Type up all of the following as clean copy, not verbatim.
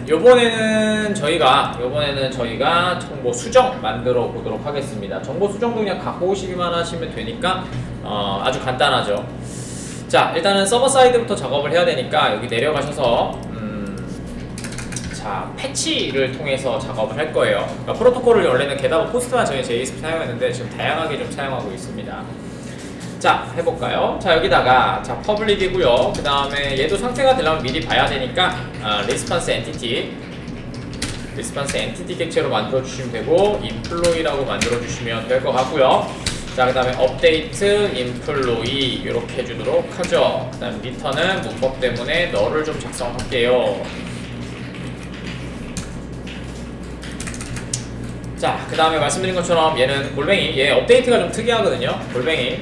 요번에는 저희가 정보 수정 만들어 보도록 하겠습니다. 정보 수정도 그냥 갖고 오시기만 하시면 되니까 아주 간단하죠. 자, 일단은 서버 사이드부터 작업을 해야 되니까 여기 내려가셔서 자, 패치를 통해서 작업을 할 거예요. 그러니까 프로토콜을 원래는 게다가 포스트만 저희 JSP 사용했는데 지금 다양하게 좀 사용하고 있습니다. 자, 해볼까요? 자, 여기다가 자 퍼블릭이고요. 그 다음에 얘도 상태가 되려면 미리 봐야 되니까 리스판스 엔티티 객체로 만들어 주시면 되고 인플로이라고 만들어 주시면 될 것 같고요. 자, 그 다음에 업데이트 인플로이 이렇게 해주도록 하죠. 그 다음 리턴은 문법 때문에 너를 좀 작성할게요. 자, 그 다음에 말씀드린 것처럼 얘는 골뱅이, 얘 업데이트가 좀 특이하거든요. 골뱅이,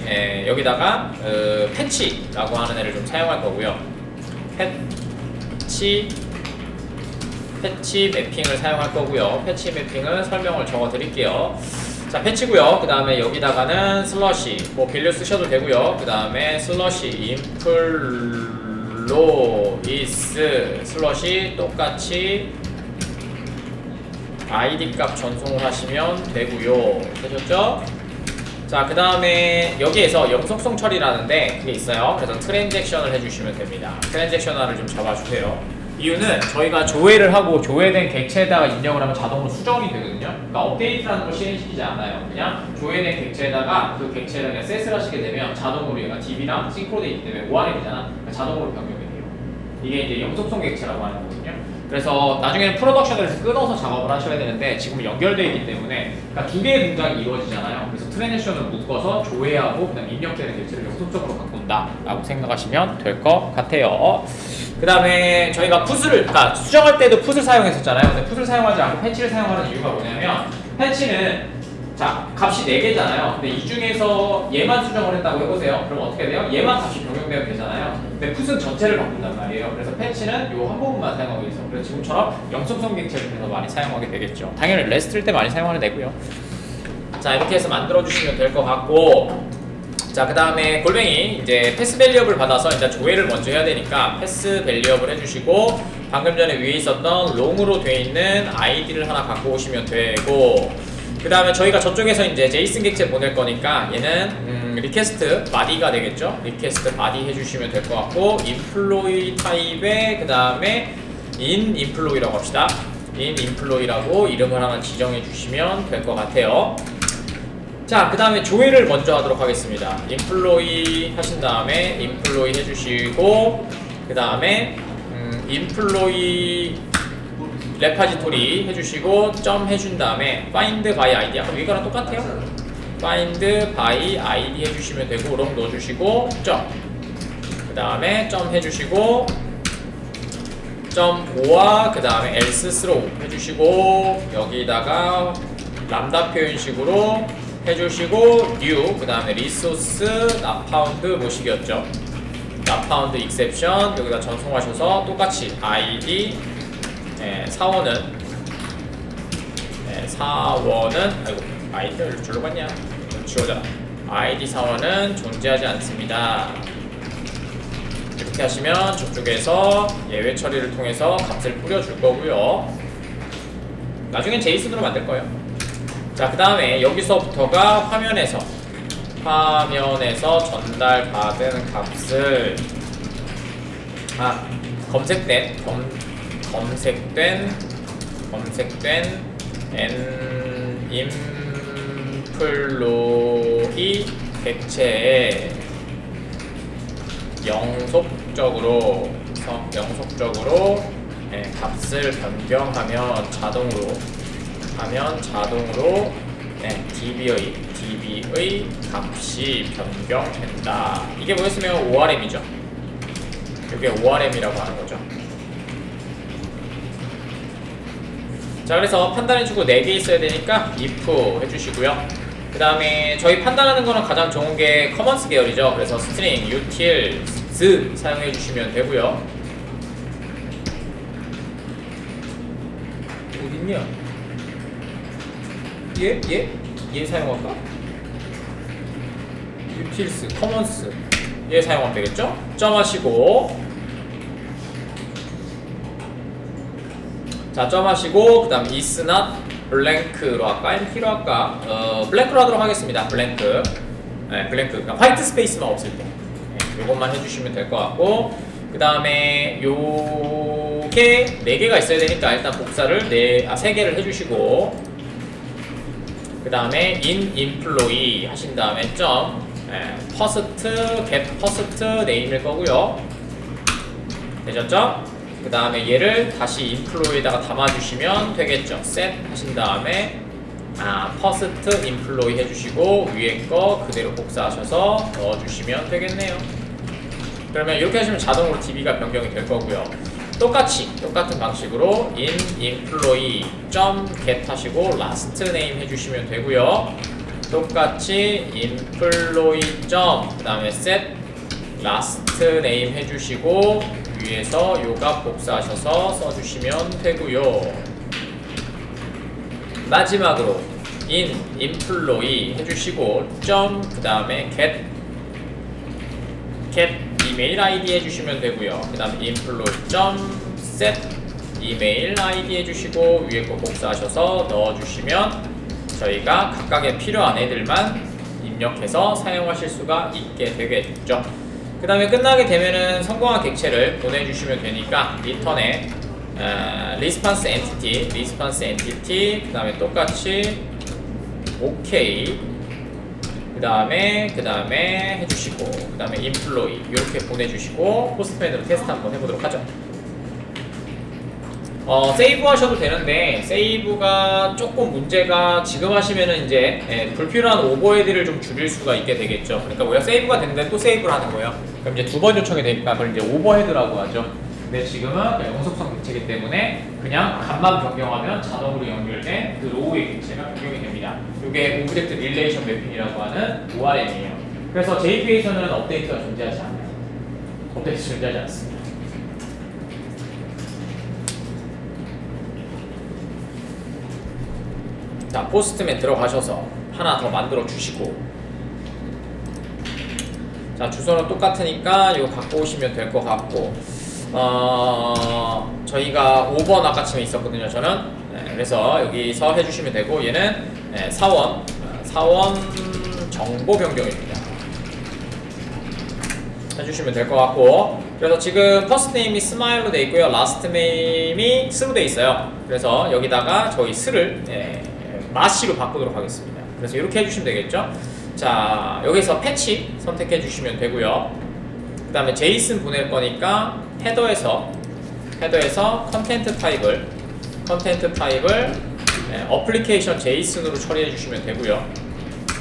여기다가 패치라고 하는 애를 좀 사용할 거고요. 패치 매핑을 사용할 거고요. 패치 매핑을 설명을 적어 드릴게요. 자, 패치고요. 그 다음에 여기다가는 슬러시, 뭐 빌려 쓰셔도 되고요. 그 다음에 슬러시 인플로이스 슬러시 똑같이 ID 값 전송을 하시면 되고요. 되셨죠? 자, 그 다음에 여기에서 영속성 처리라는데 그게 있어요. 그래서 트랜잭션을 해주시면 됩니다. 트랜잭셔널을 좀 잡아주세요. 이유는 저희가 조회를 하고 조회된 객체에다가 입력을 하면 자동으로 수정이 되거든요. 그러니까 업데이트라는 걸 실행시키지 않아요. 그냥 조회된 객체에다가 그 객체를 그냥 셋을 하시게 되면 자동으로 얘가 DB랑 싱크로되기 때문에 ORM이잖아. 그러니까 자동으로 변경이 돼요. 이게 이제 영속성 객체라고 하는 거거든요. 그래서 나중에는 프로덕션을 끊어서 작업을 하셔야 되는데 지금은 연결되어 있기 때문에 그러니까 두 개의 동작이 이루어지잖아요. 그래서 트랜잭션을 묶어서 조회하고 그다음 입력되는 객체를 영속적으로 바꾼다 라고 생각하시면 될 것 같아요. 그 다음에 저희가 풋을, 그러니까 수정할 때도 풋을 사용했었잖아요. 근데 풋을 사용하지 않고 패치를 사용하는 이유가 뭐냐면 패치는 자, 값이 4개잖아요. 근데 이 중에서 얘만 수정을 했다고 해보세요. 그럼 어떻게 돼요? 얘만 값이 변경되면 되잖아요. 근데 풋은 전체를 바꾼단 말이에요. 그래서 패치는 요 한 부분만 사용하고 있어요. 그래서 지금처럼 영속성 객체를 더 많이 사용하게 되겠죠. 당연히 레스트일 때 많이 사용하면 되고요. 자, 이렇게 해서 만들어주시면 될 것 같고, 자, 그 다음에 골뱅이 이제 패스 밸리업을 받아서 일단 조회를 먼저 해야 되니까 패스 밸리업을 해주시고, 방금 전에 위에 있었던 롱으로 되어 있는 아이디를 하나 갖고 오시면 되고, 그 다음에 저희가 저쪽에서 이제 제이슨 객체 보낼 거니까 얘는 리퀘스트 바디가 되겠죠. 리퀘스트 바디 해주시면 될 것 같고, 인플로이 타입에 그 다음에 인 인플로이라고 합시다. 인 인플로이라고 이름을 하나 지정해 주시면 될 것 같아요. 자, 그 다음에 조회를 먼저 하도록 하겠습니다. 인플로이 하신 다음에 인플로이 해주시고, 그 다음에 인플로이 레파지토리 해주시고 점 해준 다음에 find by id, 아까 위가랑 똑같아요. find by id 해주시면 되고 롱 넣어주시고 점, 그 다음에 점 해주시고 점 5와 그 다음에 else throw 해주시고 여기다가 람다 표현식으로 해주시고 new, 그 다음에 resource not found 뭐식이었죠? not found exception 여기다 전송하셔서 똑같이 id 사원은 아이고 아이디를 줄로 갔냐? 지워져라. id 사원은 존재하지 않습니다. 이렇게 하시면 저쪽에서 예외 처리를 통해서 값을 뿌려줄 거고요. 나중엔 제이슨으로 만들 거예요. 자, 그 다음에 여기서부터가 화면에서 전달받은 값을 검색된 인플로이 객체에 영속적으로 값을 변경하면 자동으로 DB의 값이 변경된다. 이게 뭐였으면 ORM이죠. 이게 ORM이라고 하는 거죠. 자, 그래서 판단해주고 4개 있어야 되니까 if 해주시고요. 그 다음에 저희 판단하는 거는 가장 좋은 게 커먼스 계열이죠. 그래서 string utils 사용해 주시면 되고요. 어딨냐? 얘 사용할까? utils, 커먼스 얘 사용하면 되겠죠? 점 하시고 자, 점하시고 그 다음 is not blank로 할까? empty로 할까? blank로 하도록 하겠습니다. blank. 네, 블랭크. 그러니까 화이트 스페이스만 없을 때. 네, 요것만 해주시면 될 것 같고, 그 다음에 요게 4개가 있어야 되니까 일단 복사를 3개를 해주시고, 그 다음에 in employee 하신 다음에 점, first, get first name일 거고요. 되셨죠? 그 다음에 얘를 다시 employee에다가 담아주시면 되겠죠. set 하신 다음에 first employee 해주시고 위에 거 그대로 복사하셔서 넣어주시면 되겠네요. 그러면 이렇게 하시면 자동으로 DB가 변경이 될 거고요. 똑같은 방식으로 in employee .get 하시고 last name 해주시면 되고요. 똑같이 employee 그 다음에 set last name 해주시고 위에서 요값 복사하셔서 써주시면 되고요. 마지막으로 in employee 해주시고 그 다음에 get email id 해주시면 되고요. 그 다음에 employee set email id 해주시고 위에 거 복사하셔서 넣어주시면 저희가 각각의 필요한 애들만 입력해서 사용하실 수가 있게 되겠죠. 그 다음에 끝나게 되면은 성공한 객체를 보내주시면 되니까 리턴에 response entity 그 다음에 똑같이 OK 그 다음에 해주시고 그 다음에 employee 이렇게 보내주시고 포스트맨으로 테스트 한번 해보도록 하죠. 세이브 하셔도 되는데 세이브가 조금 문제가 지금 하시면은 이제 불필요한 오버헤드를 좀 줄일 수가 있게 되겠죠. 그러니까 뭐야 세이브가 됐는데 또 세이브를 하는 거예요. 그럼 이제 2번 요청이 되니까 그걸 이제 오버헤드라고 하죠. 근데 지금은 영속성 객체이기 때문에 그냥 값만 변경하면 자동으로 연결된 그 로우의 객체가 변경이 됩니다. 이게 오브젝트 릴레이션 매핑이라고 하는 ORM이에요. 그래서 JP에서는 업데이트가 존재하지 않아요. 업데이트 존재하지 않습니다. 자, 포스트맨 들어가셔서 하나 더 만들어 주시고, 자, 주소는 똑같으니까 이거 갖고 오시면 될 것 같고, 저희가 5번 아까쯤에 있었거든요, 저는. 그래서 여기서 해주시면 되고, 얘는 사원 정보 변경입니다. 해주시면 될 것 같고, 그래서 지금 first name이 스마일로 돼 있고요, last name이 스로 돼 있어요. 그래서 여기다가 저희 스를 마시로 바꾸도록 하겠습니다. 그래서 이렇게 해주시면 되겠죠. 자, 여기서 패치 선택해 주시면 되고요. 그 다음에 제이슨 보낼 거니까 헤더에서 컨텐트 타입을 어플리케이션 제이슨으로 처리해 주시면 되고요.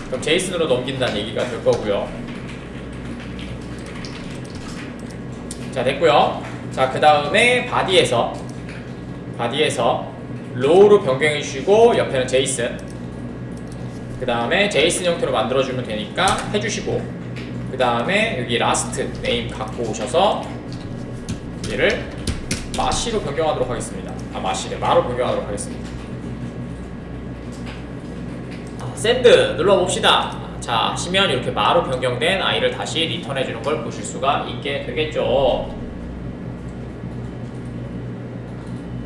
그럼 제이슨으로 넘긴다는 얘기가 될 거고요. 자, 됐고요. 자, 그 다음에 바디에서 로우로 변경해 주시고 옆에는 제이슨, 그 다음에 제이슨 형태로 만들어주면 되니까 해주시고, 그 다음에 여기 라스트 네임 갖고 오셔서 얘를 마시로 변경하도록 하겠습니다. 마로 변경하도록 하겠습니다. 샌드 눌러봅시다. 자, 하시면 이렇게 마로 변경된 아이를 다시 리턴해주는 걸 보실 수가 있게 되겠죠.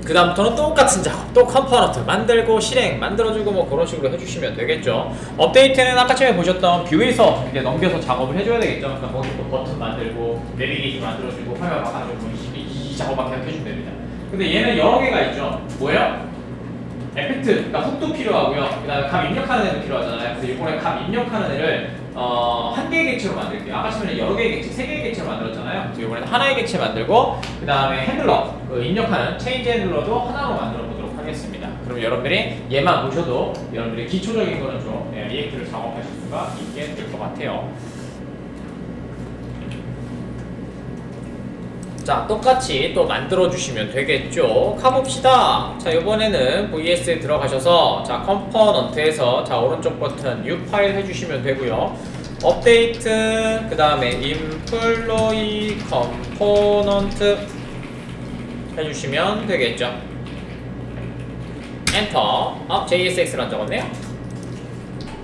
그 다음부터는 똑같은 작업, 또 컴포넌트 만들고 실행 만들어주고 뭐 그런 식으로 해주시면 되겠죠. 업데이트는 아까 전에 보셨던 뷰에서 이제 넘겨서 작업을 해줘야 되겠죠. 그러니까 거기 또 버튼 만들고 내비게이션 만들어주고 화면 바꿔주고 이 작업밖에 해주시면 됩니다. 근데 얘는 여러 개가 있죠. 뭐예요? 에펙트, 그러니까 훅도 필요하고요. 그 다음에 값 입력하는 애도 필요하잖아요. 그래서 이번에 값 입력하는 애를 한 개의 객체로 만들게요. 아까 처음에 여러 개의 객체, 3개의 객체로 만들었잖아요. 그래서 이번에는 하나의 객체 만들고, 그 다음에 핸들러, 입력하는 체인지 핸들러도 하나로 만들어 보도록 하겠습니다. 그럼 여러분들이 얘만 보셔도 여러분들이 기초적인 거는 좀 리액트를 작업하실 수가 있게 될 것 같아요. 자, 똑같이 또 만들어 주시면 되겠죠. 가봅시다. 자, 이번에는 VS에 들어가셔서 자, 컴포넌트에서 자, 오른쪽 버튼 new 파일 해주시면 되고요. 업데이트, 그 다음에 employee component 해주시면 되겠죠. 엔터. JSX란 적었네요.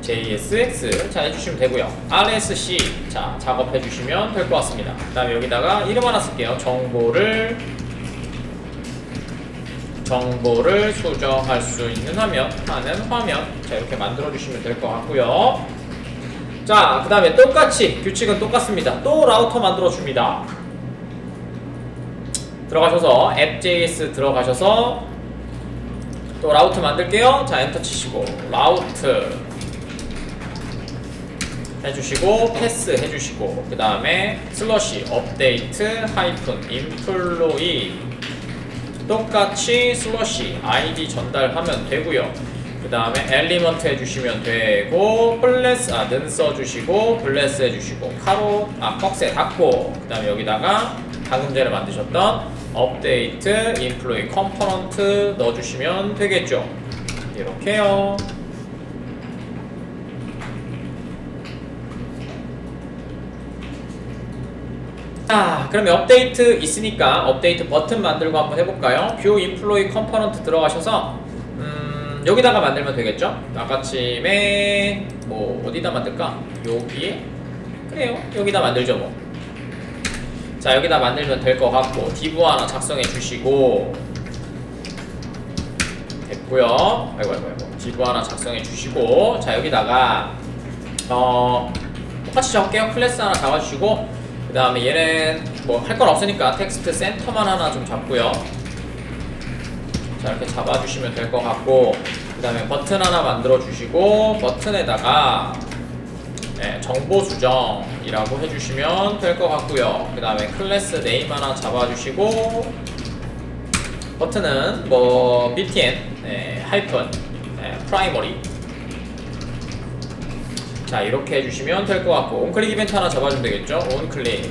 JSX 자 해주시면 되고요. RSC 자 작업해 주시면 될 것 같습니다. 그 다음에 여기다가 이름 하나 쓸게요. 정보를 정보를 수정할 수 있는 화면 하는 화면. 자, 이렇게 만들어 주시면 될 것 같고요. 자, 그 다음에 똑같이 규칙은 똑같습니다. 또 라우터 만들어 줍니다. 들어가셔서 app.js 들어가셔서 또 라우트 만들게요. 자, 엔터 치시고 라우트 해주시고 패스 해주시고 그 다음에 슬러시 업데이트 하이픈 인플로이 똑같이 슬러시 아이디 전달하면 되고요. 그 다음에 엘리먼트 해주시면 되고 플래스 는 써주시고 플래스 해주시고 카로 꺽쇠 닫고 그 다음에 여기다가 방금 전에 만드셨던 업데이트 인플로이 컴포넌트 넣어주시면 되겠죠. 이렇게요. 자, 그러면 업데이트 있으니까 업데이트 버튼 만들고 한번 해볼까요? 뷰 인플로이 컴포넌트 들어가셔서 여기다가 만들면 되겠죠? 아까쯤에 뭐 어디다 만들까? 여기에? 그래요, 여기다 만들죠 뭐. 자, 여기다 만들면 될 것 같고 디브 하나 작성해 주시고 됐고요. 아이고 디브 하나 작성해 주시고 자, 여기다가 똑같이 적을게요. 클래스 하나 잡아주시고 그 다음에 얘는 뭐 할 건 없으니까 텍스트 센터만 하나 좀 잡고요. 자, 이렇게 잡아주시면 될 것 같고 그 다음에 버튼 하나 만들어 주시고 버튼에다가 정보 수정이라고 해주시면 될 것 같고요. 그 다음에 클래스 네임 하나 잡아주시고 버튼은 뭐 btn 하이픈 프라이머리 자, 이렇게 해주시면 될 것 같고 온클릭 이벤트 하나 잡아주면 되겠죠. 온클릭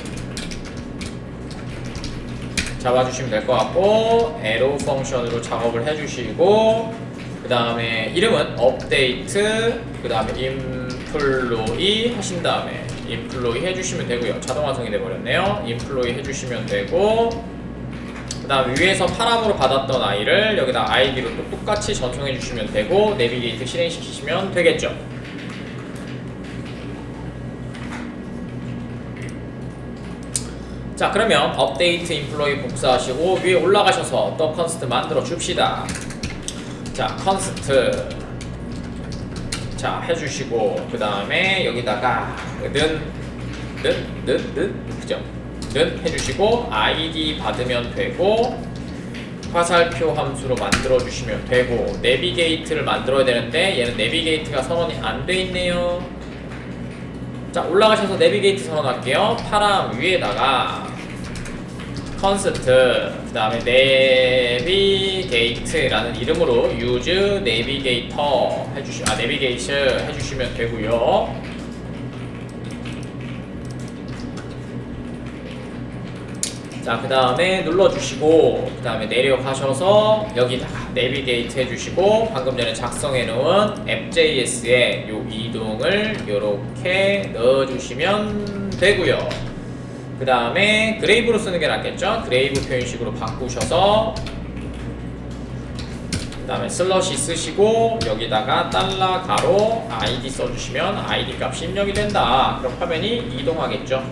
잡아주시면 될 것 같고 에로 펑션으로 작업을 해주시고 그 다음에 이름은 업데이트 그 다음에 인플로이 하신 다음에 인플로이 해주시면 되고요. 자동 완성이 돼버렸네요. 인플로이 해주시면 되고 그 다음에 위에서 파람으로 받았던 아이를 여기다 아이디로 또 똑같이 전송해 주시면 되고 내비게이트 실행시키시면 되겠죠. 자, 그러면 업데이트 인플로이 복사하시고 위에 올라가셔서 또 컨스트 만들어 줍시다. 자, 컨스트 자 해주시고 그 다음에 여기다가 그죠? 는 해주시고 아이디 받으면 되고 화살표 함수로 만들어 주시면 되고 내비게이트를 만들어야 되는데 얘는 내비게이트가 선언이 안 돼 있네요. 자, 올라가셔서 내비게이트 선언할게요. 파람 위에다가 컨스트 그 다음에 내비게이트라는 이름으로 use 내비게이터 내비게이션 해주시면 되고요. 자, 그 다음에 눌러주시고 그 다음에 내려가셔서 여기다 내비게이트 해주시고 방금 전에 작성해 놓은 app.js에 요 이동을 요렇게 넣어주시면 되고요. 그 다음에 그레이브로 쓰는 게 낫겠죠? 그레이브 표현식으로 바꾸셔서 그 다음에 슬러시 쓰시고 여기다가 달러 가로 아이디 써주시면 아이디 값이 입력이 된다. 그럼 화면이 이동하겠죠?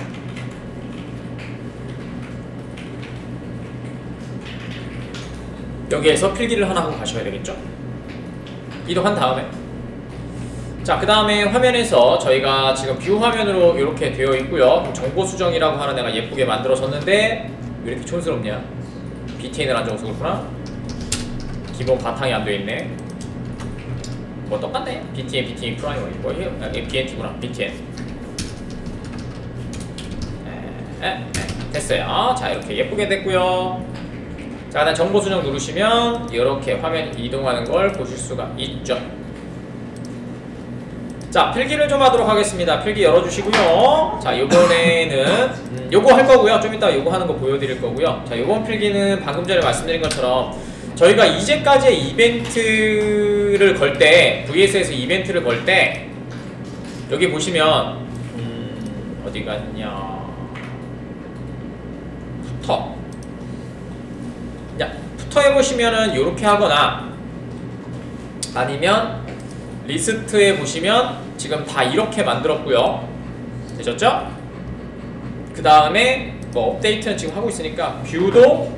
여기에서 필기를 하나 하고 가셔야 되겠죠? 이동한 다음에 자, 그 다음에 화면에서 저희가 지금 뷰 화면으로 이렇게 되어 있고요. 정보 수정이라고 하는 애가 예쁘게 만들어졌는데 왜 이렇게 촌스럽냐? btn을 안 적어서 그렇구나. 기본 바탕이 안 되어 있네. 뭐 똑같네. btn 프라이머리 뭐 bnt구나. btn 됐어요. 자, 이렇게 예쁘게 됐고요. 자, 그다음 정보 수정 누르시면 이렇게 화면 이동하는 걸 보실 수가 있죠. 자, 필기를 좀 하도록 하겠습니다. 필기 열어주시고요. 자, 요번에는 요거 할 거고요. 좀 이따 요거 하는 거 보여드릴 거고요. 자, 요번 필기는 방금 전에 말씀드린 것처럼 저희가 이제까지의 이벤트를 걸 때 VS에서 이벤트를 걸 때 여기 보시면 어디 갔냐 푸터 푸터 해보시면은 요렇게 하거나 아니면 리스트에 보시면 지금 다 이렇게 만들었고요. 되셨죠? 그 다음에 뭐 업데이트는 지금 하고 있으니까 뷰도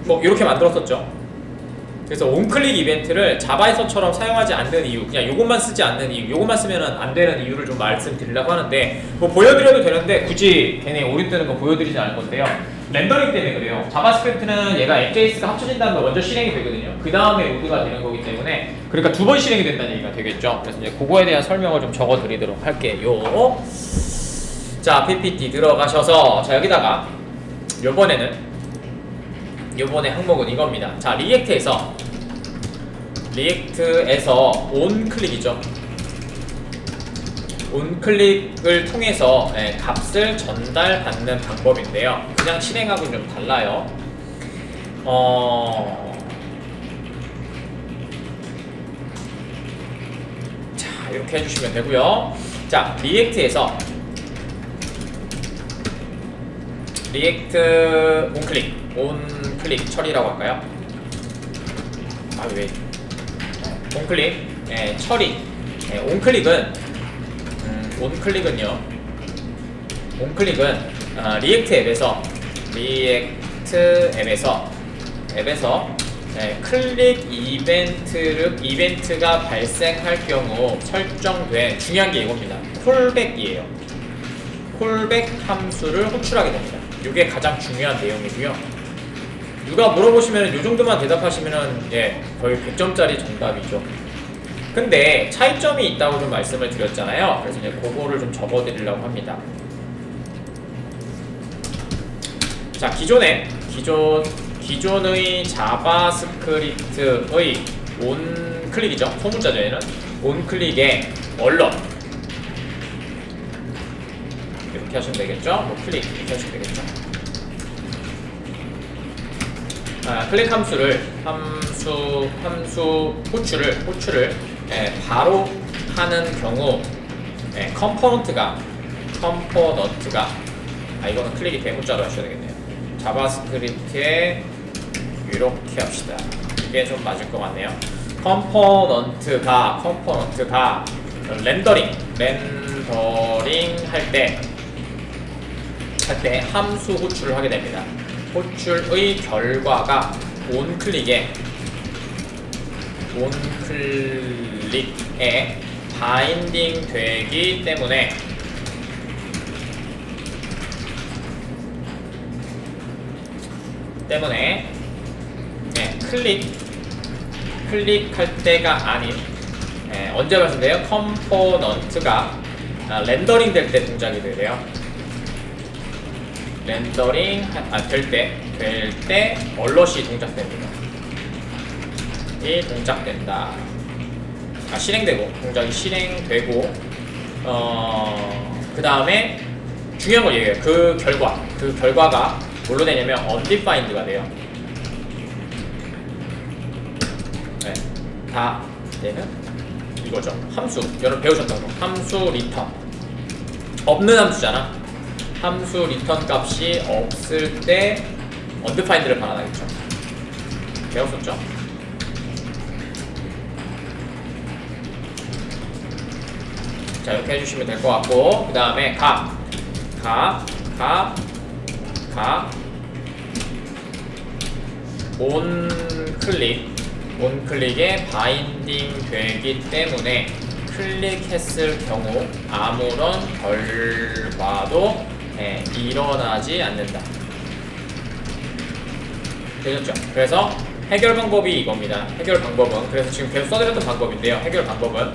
뭐 이렇게 만들었었죠. 그래서 온클릭 이벤트를 자바에서처럼 사용하지 않는 이유, 그냥 요것만 쓰지 않는 이유, 요것만 쓰면은 안 되는 이유를 좀 말씀드리려고 하는데, 뭐 보여드려도 되는데 굳이 괜히 오류되는 거 보여드리진 않을 건데요. 렌더링 때문에 그래요. 자바스크립트는 얘가 엑제이스가 합쳐진 다음에 먼저 실행이 되거든요. 그 다음에 로드가 되는 거기 때문에, 그러니까 두 번 실행이 된다는 얘기가 되겠죠. 그래서 이제 그거에 대한 설명을 좀 적어드리도록 할게요. 자, PPT 들어가셔서, 자, 여기다가 요번에 항목은 이겁니다. 자, 리액트에서 온클릭이죠. 온클릭을 통해서 값을 전달받는 방법인데요. 그냥 실행하고는 좀 달라요. 자, 이렇게 해주시면 되고요. 자, 리액트 온클릭 처리라고 할까요? 아, 왜? 온클릭 처리. 온클릭은 리액트 앱에서 클릭 이벤트가 발생할 경우 설정된 중요한 게 이겁니다. 콜백이에요. 콜백 함수를 호출하게 됩니다. 이게 가장 중요한 내용이고요. 누가 물어보시면 이 정도만 대답하시면은 거의 100점짜리 정답이죠. 근데 차이점이 있다고 좀 말씀을 드렸잖아요. 그래서 이제 그거를 좀 적어드리려고 합니다. 자, 기존의 자바스크립트의 온클릭이죠. 소문자죠, 얘는. 온클릭의 언론. 이렇게 하시면 되겠죠. 뭐 클릭 이렇게 하시면 되겠죠. 클릭 함수 호출을 바로 하는 경우 컴포넌트가 이거는 클릭이 대문자로 하셔야 되겠네요. 자바스크립트에 이렇게 합시다. 이게 좀 맞을 것 같네요. 컴포넌트가 렌더링 할 때 함수 호출을 하게 됩니다. 호출의 결과가 온클릭에 바인딩 되기 때문에 클릭할 때가 아닌 언제 말씀드려요? 컴포넌트가 렌더링 될 때 동작이 돼요. 렌더링 될 때 얼럿이 동작됩니다. 이 동작된다. 동작이 실행되고 그 다음에 중요한 걸 얘기해요. 그 결과가 뭘로 되냐면 undefined가 돼요. 다 얘는 이거죠. 함수, 여러분 배우셨던 거. 함수 리턴. 없는 함수잖아. 함수 리턴 값이 없을 때 undefined를 반환하겠죠. 배웠었죠? 자, 이렇게 해주시면 될 것 같고, 그 다음에 온클릭에 바인딩 되기 때문에 클릭했을 경우 아무런 결과도 일어나지 않는다. 되셨죠? 그래서 해결 방법이 이겁니다. 해결 방법은 그래서 지금 계속 써드렸던 방법인데요. 해결 방법은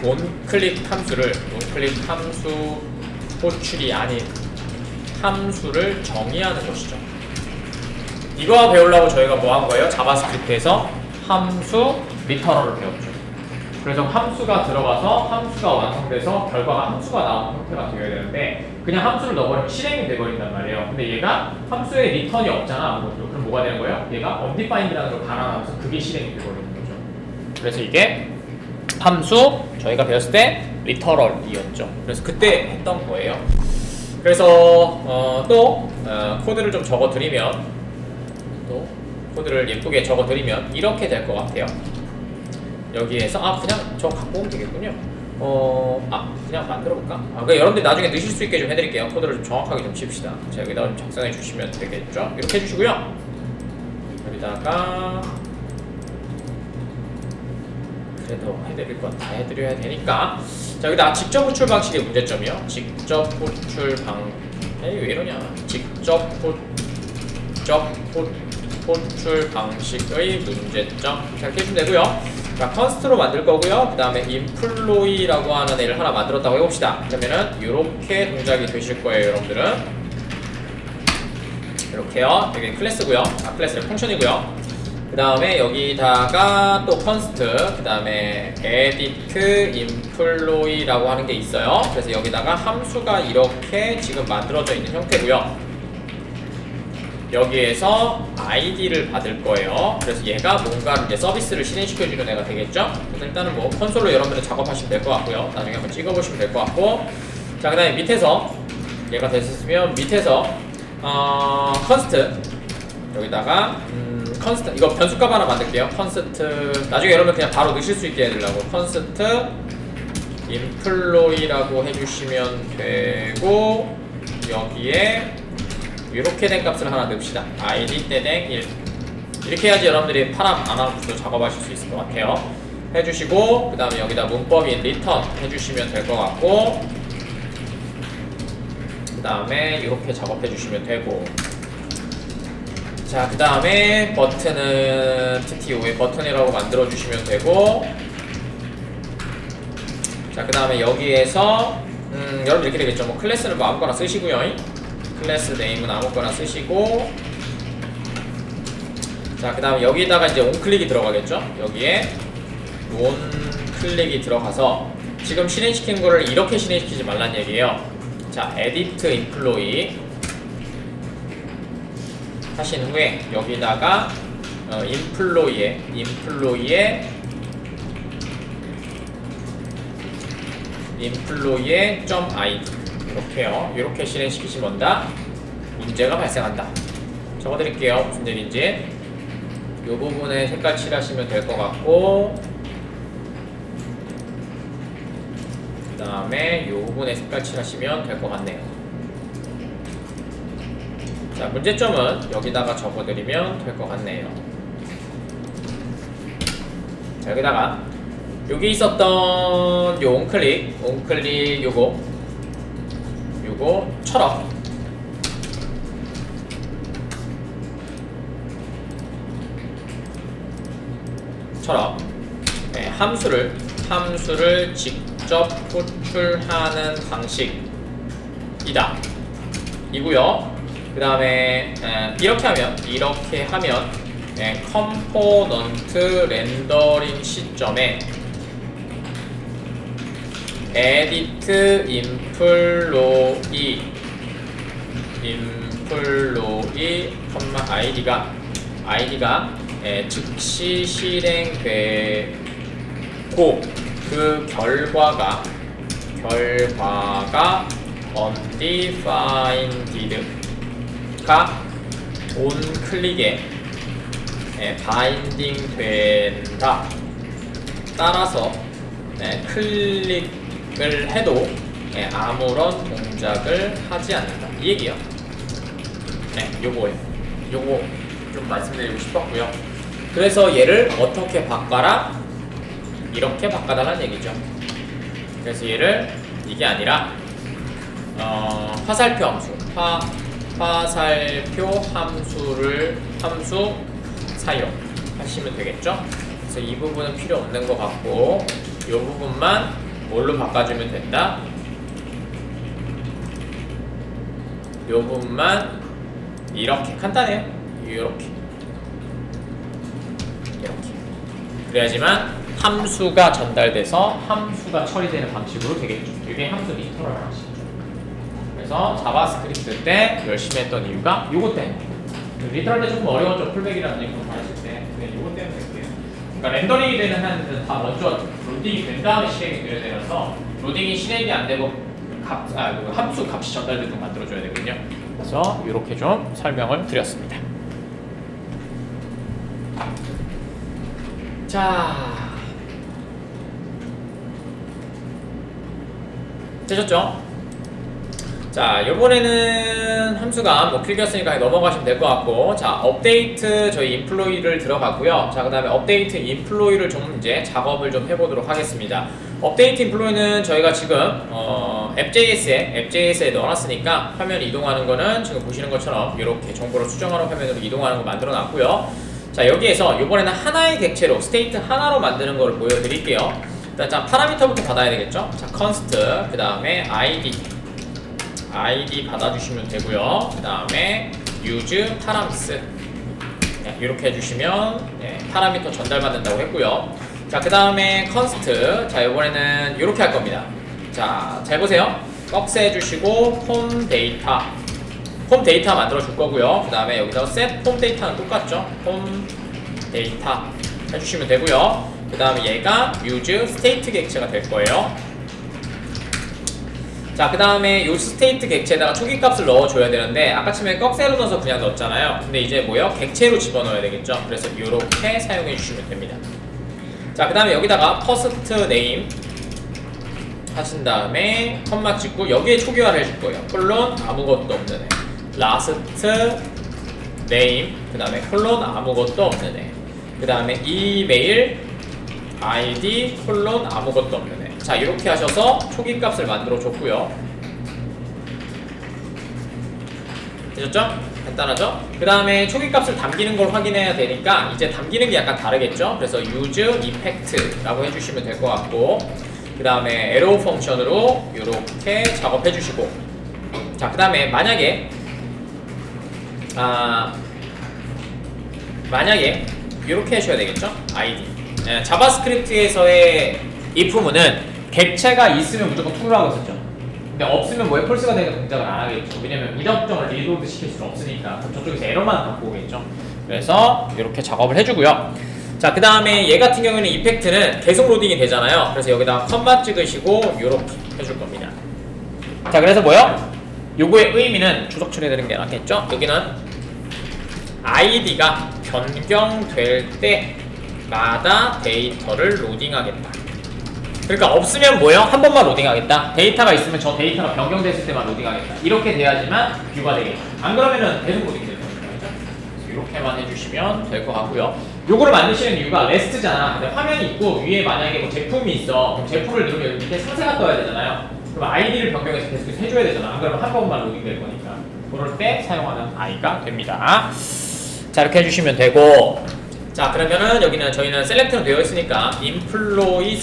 온클릭 함수 호출이 아닌 함수를 정의하는 것이죠. 이거 배우려고 저희가 뭐 한 거예요? 자바스크립트에서 함수 리터럴을 배웠죠. 그래서 함수가 들어가서 함수가 완성돼서 결과가 함수가 나온 형태가 되어야 되는데 그냥 함수를 넣어버리면 실행이 돼버린단 말이에요. 근데 얘가 함수에 리턴이 없잖아, 아무것도. 그럼 뭐가 되는 거예요? 얘가 undefined라는 걸 반환하면서 그게 실행이 돼버리는 거죠. 그래서 이게 함수, 저희가 배웠을 때 리터럴이었죠. 그래서 그때 했던 거예요. 그래서 코드를 좀 적어드리면, 코드를 예쁘게 적어드리면 이렇게 될 것 같아요. 여기에서 그냥 저 갖고 오면 되겠군요. 그냥 만들어볼까? 그러니까 여러분들이 나중에 넣으실 수 있게 좀 해드릴게요. 코드를 좀 정확하게 좀 칩시다. 자, 여기다가 좀 작성해 주시면 되겠죠? 이렇게 해주시고요. 여기다가 그래도 해드릴 건 다 해드려야 되니까. 자, 여기다 직접 호출 방식의 문제점이요. 직접 호출 왜 이러냐? 직접 호출 방식의 문제점 이렇게 해주면 되고요. 자, 컨스트로 만들 거고요. 그 다음에 인플로이라고 하는 애를 하나 만들었다고 해봅시다. 그러면은 이렇게 동작이 되실 거예요, 여러분들은. 이렇게요. 여기 클래스고요. 클래스는 펑션이고요. 그 다음에 여기다가 또 컨스트, 그 다음에 edit employee라고 하는 게 있어요. 그래서 여기다가 함수가 이렇게 지금 만들어져 있는 형태고요. 여기에서 id를 받을 거예요. 그래서 얘가 뭔가 이제 서비스를 실행시켜주는 애가 되겠죠. 그래서 일단은 뭐 콘솔로 여러분들 작업하시면 될 것 같고요. 나중에 한번 찍어보시면 될 것 같고. 자, 그 다음에 밑에서 얘가 됐으면 밑에서 컨스트 여기다가 컨스트 이거 변수값 하나 만들게요. 컨스트 나중에 여러분 그냥 바로 넣으실 수 있게 해드리려고 컨스트 인플로이라고 해주시면 되고, 여기에 이렇게 된 값을 하나 넣읍시다. id 땡 1 이렇게 해야지 여러분들이 파람 안 하고도 작업하실 수 있을 것 같아요. 해주시고 그 다음에 여기다 문법인 return 해주시면 될 것 같고, 그 다음에 이렇게 작업해 주시면 되고, 자, 그 다음에 버튼은 TTO의 버튼이라고 만들어 주시면 되고, 자, 그 다음에 여기에서 여러분 이렇게 되겠죠. 뭐 클래스는 뭐 아무거나 쓰시고요. 클래스 네임은 아무거나 쓰시고, 자, 그 다음에 여기다가 이제 온클릭이 들어가겠죠. 여기에 온클릭이 들어가서 지금 실행시킨 거를 이렇게 실행시키지 말란 얘기예요. 자, edit employee 하신 후에 여기다가 employee의 .id 이렇게요. 이렇게 실행시키시면 온다. 문제가 발생한다. 적어드릴게요. 무슨 일인지. 이 부분에 색깔 칠하시면 될 것 같고, 그 다음에 이 부분에 색깔 칠하시면 될 것 같네요. 자, 문제점은 여기다가 적어드리면 될 것 같네요. 자, 여기다가 여기 있었던 요 온클릭 요거처럼 네, 함수를 직접 호출하는 방식이다 이고요. 그 다음에 이렇게 하면 컴포넌트 렌더링 시점에 edit employee, id가 즉시 실행되고 그 결과가 undefined가 onClick에 바인딩 된다. 따라서 클릭을 해도 아무런 동작을 하지 않는다. 이 얘기요. 요거예요. 요거 좀 말씀드리고 싶었고요. 그래서 얘를 어떻게 바꿔라? 이렇게 바꿔달라는 얘기죠. 그래서 얘를 이게 아니라 화살표 함수, 화살표 함수 사용하시면 되겠죠. 그래서 이 부분은 필요 없는 것 같고, 이 부분만 뭘로 바꿔주면 된다. 이 부분만 이렇게 간단해요. 이렇게 그래야지만 함수가 전달돼서 함수가 처리되는 방식으로 되겠죠. 이게 함수 리터럴 방식이죠. 그래서 자바스크립트 때 열심히 했던 이유가 요거 때문에. 리터럴 때 조금 어려웠죠. 풀백이라는 얘기 말했을 때. 요거 때문에 그래요. 그러니까 렌더링이 되는 한은 다 먼저 로딩이 된 다음에 실행이 돼야 되어서, 로딩이 실행이 안 되고 함수 값이 전달되도록 만들어줘야 되거든요. 그래서 이렇게 좀 설명을 드렸습니다. 자, 되셨죠? 자, 요번에는 함수가 뭐 필기였으니까 넘어가시면 될 것 같고, 자, 업데이트 저희 인플로이를 들어갔고요. 자, 그 다음에 업데이트 인플로이를 좀 이제 작업을 좀 해보도록 하겠습니다. 업데이트 인플로이는 저희가 지금 앱JS에 넣어놨으니까 화면 이동하는 거는 지금 보시는 것처럼 이렇게 정보를 수정하는 화면으로 이동하는 거 만들어 놨고요. 자, 여기에서 이번에는 하나의 객체로 스테이트 하나로 만드는 거를 보여드릴게요. 일단 자, 파라미터부터 받아야 되겠죠. 자, const 그 다음에 id 받아주시면 되고요. 그 다음에 use parameter 이렇게 해주시면 파라미터 전달받는다고 했고요. 자, 그 다음에 const 자, 이번에는 이렇게 할 겁니다. 자, 잘 보세요. 꺽쇠 해주시고 폼 데이터 만들어 줄 거고요. 그 다음에 여기다 set 폼 데이터는 똑같죠. 폼 데이터 해주시면 되고요. 그 다음에 얘가 use state 객체가 될 거예요. 자, 그 다음에 요 스테이트 객체에다가 초기값을 넣어줘야 되는데 아까 처음에 꺽쇠로 넣어서 그냥 넣었잖아요. 근데 이제 뭐요? 객체로 집어넣어야 되겠죠. 그래서 이렇게 사용해 주시면 됩니다. 자, 그 다음에 여기다가 first name 하신 다음에 컴마 찍고 여기에 초기화를 해줄 거예요. 콜론 아무것도 없는 애, last name 그 다음에 콜론 아무것도 없는 애, 그 다음에 이메일 id 콜론 아무것도 없는 애. 자, 이렇게 하셔서 초기 값을 만들어 줬고요. 되셨죠? 간단하죠? 그 다음에 초기 값을 담기는 걸 확인해야 되니까 이제 담기는 게 약간 다르겠죠? 그래서 use effect라고 해주시면 될 것 같고, 그 다음에 arrow 펑션으로 이렇게 작업해 주시고, 자, 그 다음에 만약에 이렇게 하셔야 되겠죠? id 자바스크립트에서의 if문은 객체가 있으면 무조건 true라고 했었죠. 근데 없으면 뭐에 false가 되니까 동작을 안 하겠죠. 왜냐면 미적정을 리로드 시킬 수는 없으니까 저쪽에서 에러만 갖고 오겠죠. 그래서 이렇게 작업을 해주고요. 자, 그 다음에 얘 같은 경우에는 이펙트는 계속 로딩이 되잖아요. 그래서 여기다가 컴마 찍으시고 이렇게 해줄 겁니다. 자, 그래서 뭐요? 요거의 의미는 주석 처리되는 게 낫겠죠. 여기는 id가 변경될 때마다 데이터를 로딩하겠다. 그러니까 없으면 뭐예요? 한 번만 로딩하겠다. 데이터가 있으면 저 데이터가 변경됐을 때만 로딩하겠다. 이렇게 돼야지만 뷰가 되겠죠. 안 그러면은 계속 로딩이 될 거니까. 이렇게만 해주시면 될 것 같고요. 요거를 만드시는 이유가 레스트잖아. 근데 화면이 있고 위에 만약에 뭐 제품이 있어. 그럼 제품을 누르면 여기 밑에 상세가 떠야 되잖아요. 그럼 아이디를 변경해서 계속해서 해줘야 되잖아. 안 그러면 한 번만 로딩 될 거니까. 그럴 때 사용하는 아이가 됩니다. 자, 이렇게 해주시면 되고, 자, 그러면은 여기는 저희는 셀렉트는 되어 있으니까 인플로이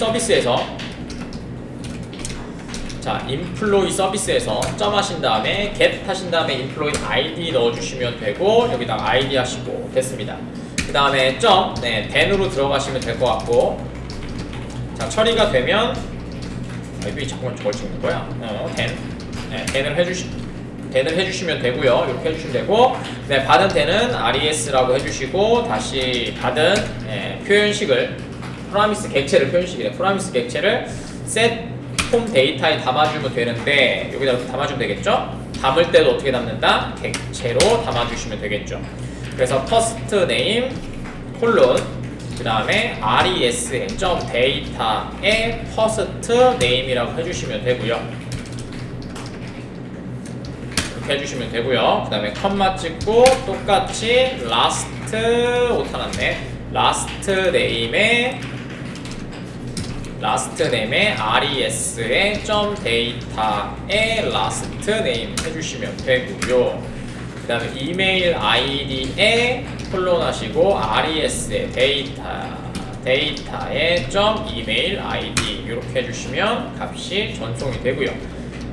서비스에서 점 하신 다음에 get 하신 다음에 인플로이 아이디 넣어주시면 되고, 여기다가 아이디 하시고 됐습니다. 그 다음에 점 then으로 들어가시면 될 것 같고, 자, 처리가 되면 왜 자꾸만 저걸 찍는 거야? then을 해주시면 되고요. 이렇게 해주시면 되고, 받은 then은 res라고 해주시고, 다시 받은 표현식을 프라미스 객체를 표현식이래. 프라미스 객체를 set 폼 데이터에 담아주면 되는데 여기다 이렇게 담아주면 되겠죠? 담을 때도 어떻게 담는다? 객체로 담아주시면 되겠죠. 그래서 first name 콜론 그 다음에 res의 점 데이터의 first name이라고 해주시면 되고요. 이렇게 해주시면 되고요. 그 다음에 컴마 찍고 똑같이 last 오타 났네. last name의 res의 점 데이터의 last name 해주시면 되고요. 그 다음에 이메일 id에 콜론 하시고 res의 데이터의 점 이메일 id 이렇게 해주시면 값이 전송이 되고요.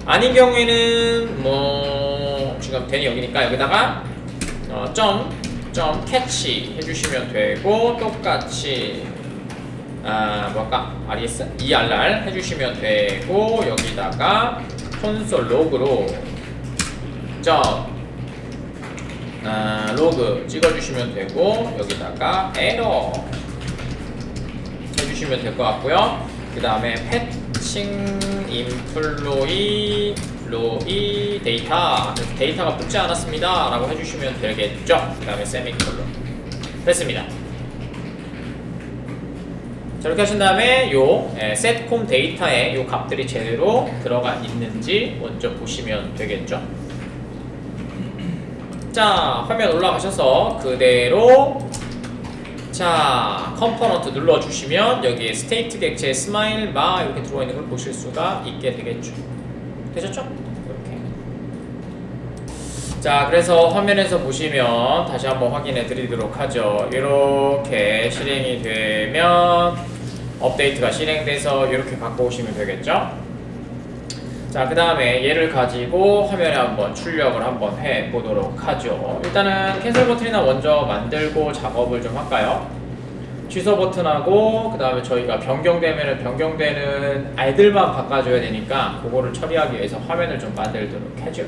아닌 경우에는 뭐 지금 then이 여기니까 여기다가 점 캐치 해주시면 되고, 똑같이 res? err 해주시면 되고, 여기다가 콘솔 로그로 로그 찍어주시면 되고, 여기다가 에러 해주시면 될 것 같고요. 그 다음에 패칭 인플로이 데이터가 붙지 않았습니다 라고 해주시면 되겠죠. 그 다음에 세미콜론 됐습니다. 자, 이렇게 하신 다음에 요 setcom 데이터에 요 값들이 제대로 들어가 있는지 먼저 보시면 되겠죠. 자, 화면 올라가셔서 그대로 자, 컴포넌트 눌러주시면 여기에 스테이트 객체 스마일 마 이렇게 들어가 있는 걸 보실 수가 있게 되겠죠. 되셨죠? 이렇게. 자, 그래서 화면에서 보시면 다시 한번 확인해 드리도록 하죠. 이렇게 실행이 되면 업데이트가 실행돼서 이렇게 갖고 오시면 되겠죠. 자, 그 다음에 얘를 가지고 화면에 한번 출력을 한번 해보도록 하죠. 일단은 캔슬 버튼이나 먼저 만들고 작업을 좀 할까요? 취소 버튼하고 그 다음에 저희가 변경되면 변경되는 알들만 바꿔줘야 되니까 그거를 처리하기 위해서 화면을 좀 만들도록 하죠.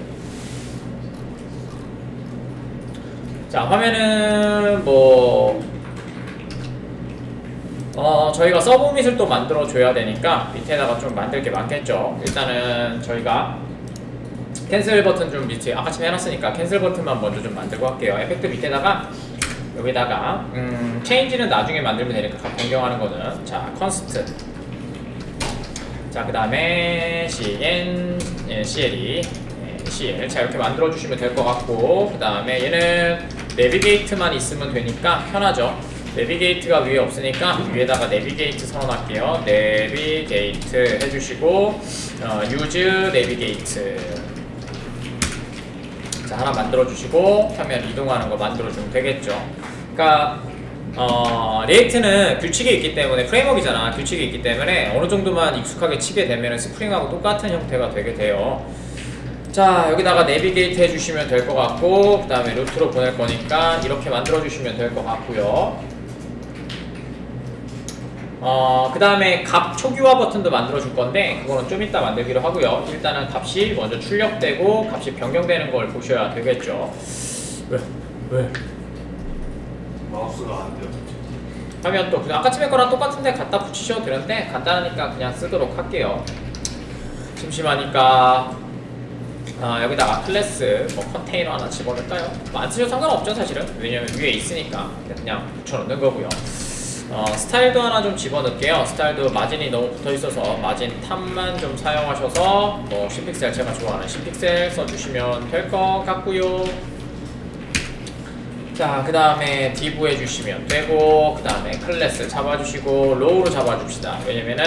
자, 화면은 뭐 저희가 서브밋을 또 만들어 줘야 되니까 밑에다가 좀 만들 게 많겠죠. 일단은 저희가 캔슬 버튼 좀 밑에 아까쯤 해놨으니까 캔슬 버튼만 먼저 좀 만들고 할게요. 에펙트 밑에다가 여기다가 체인지는 나중에 만들면 되니까 변경하는 거는 자, 컨스트 자, 그 다음에 cn cl cl 자, 이렇게 만들어 주시면 될 것 같고 그 다음에 얘는 내비게이트만 있으면 되니까 편하죠. 내비게이트가 위에 없으니까 위에다가 내비게이트 선언할게요. 내비게이트 해주시고 use 내비게이트 자, 하나 만들어주시고 화면 이동하는 거 만들어주면 되겠죠. 그러니까 리액트는 규칙이 있기 때문에 프레임워크이잖아. 규칙이 있기 때문에 어느 정도만 익숙하게 치게 되면 스프링하고 똑같은 형태가 되게 돼요. 자, 여기다가 내비게이트 해주시면 될 것 같고 그 다음에 루트로 보낼 거니까 이렇게 만들어주시면 될 것 같고요. 그 다음에 값 초기화 버튼도 만들어 줄 건데 그거는 좀 이따 만들기로 하고요. 일단은 값이 먼저 출력되고 값이 변경되는 걸 보셔야 되겠죠. 왜? 마우스가 안 돼요. 하면 또 그냥 아까쯤에 거랑 똑같은데 갖다 붙이셔도 되는데 간단하니까 그냥 쓰도록 할게요. 심심하니까 여기다가 클래스 뭐 컨테이너 하나 집어넣을까요? 뭐 안 쓰셔도 상관없죠 사실은. 왜냐면 위에 있으니까 그냥 붙여놓는 거고요. 스타일도 하나 좀 집어넣을게요. 스타일도 마진이 너무 붙어있어서 마진 탑만 좀 사용하셔서 뭐 10픽셀 제가 좋아하는 10픽셀 써주시면 될 것 같고요. 자, 그 다음에 div 해주시면 되고 그 다음에 클래스 잡아주시고 로우로 잡아줍시다. 왜냐면은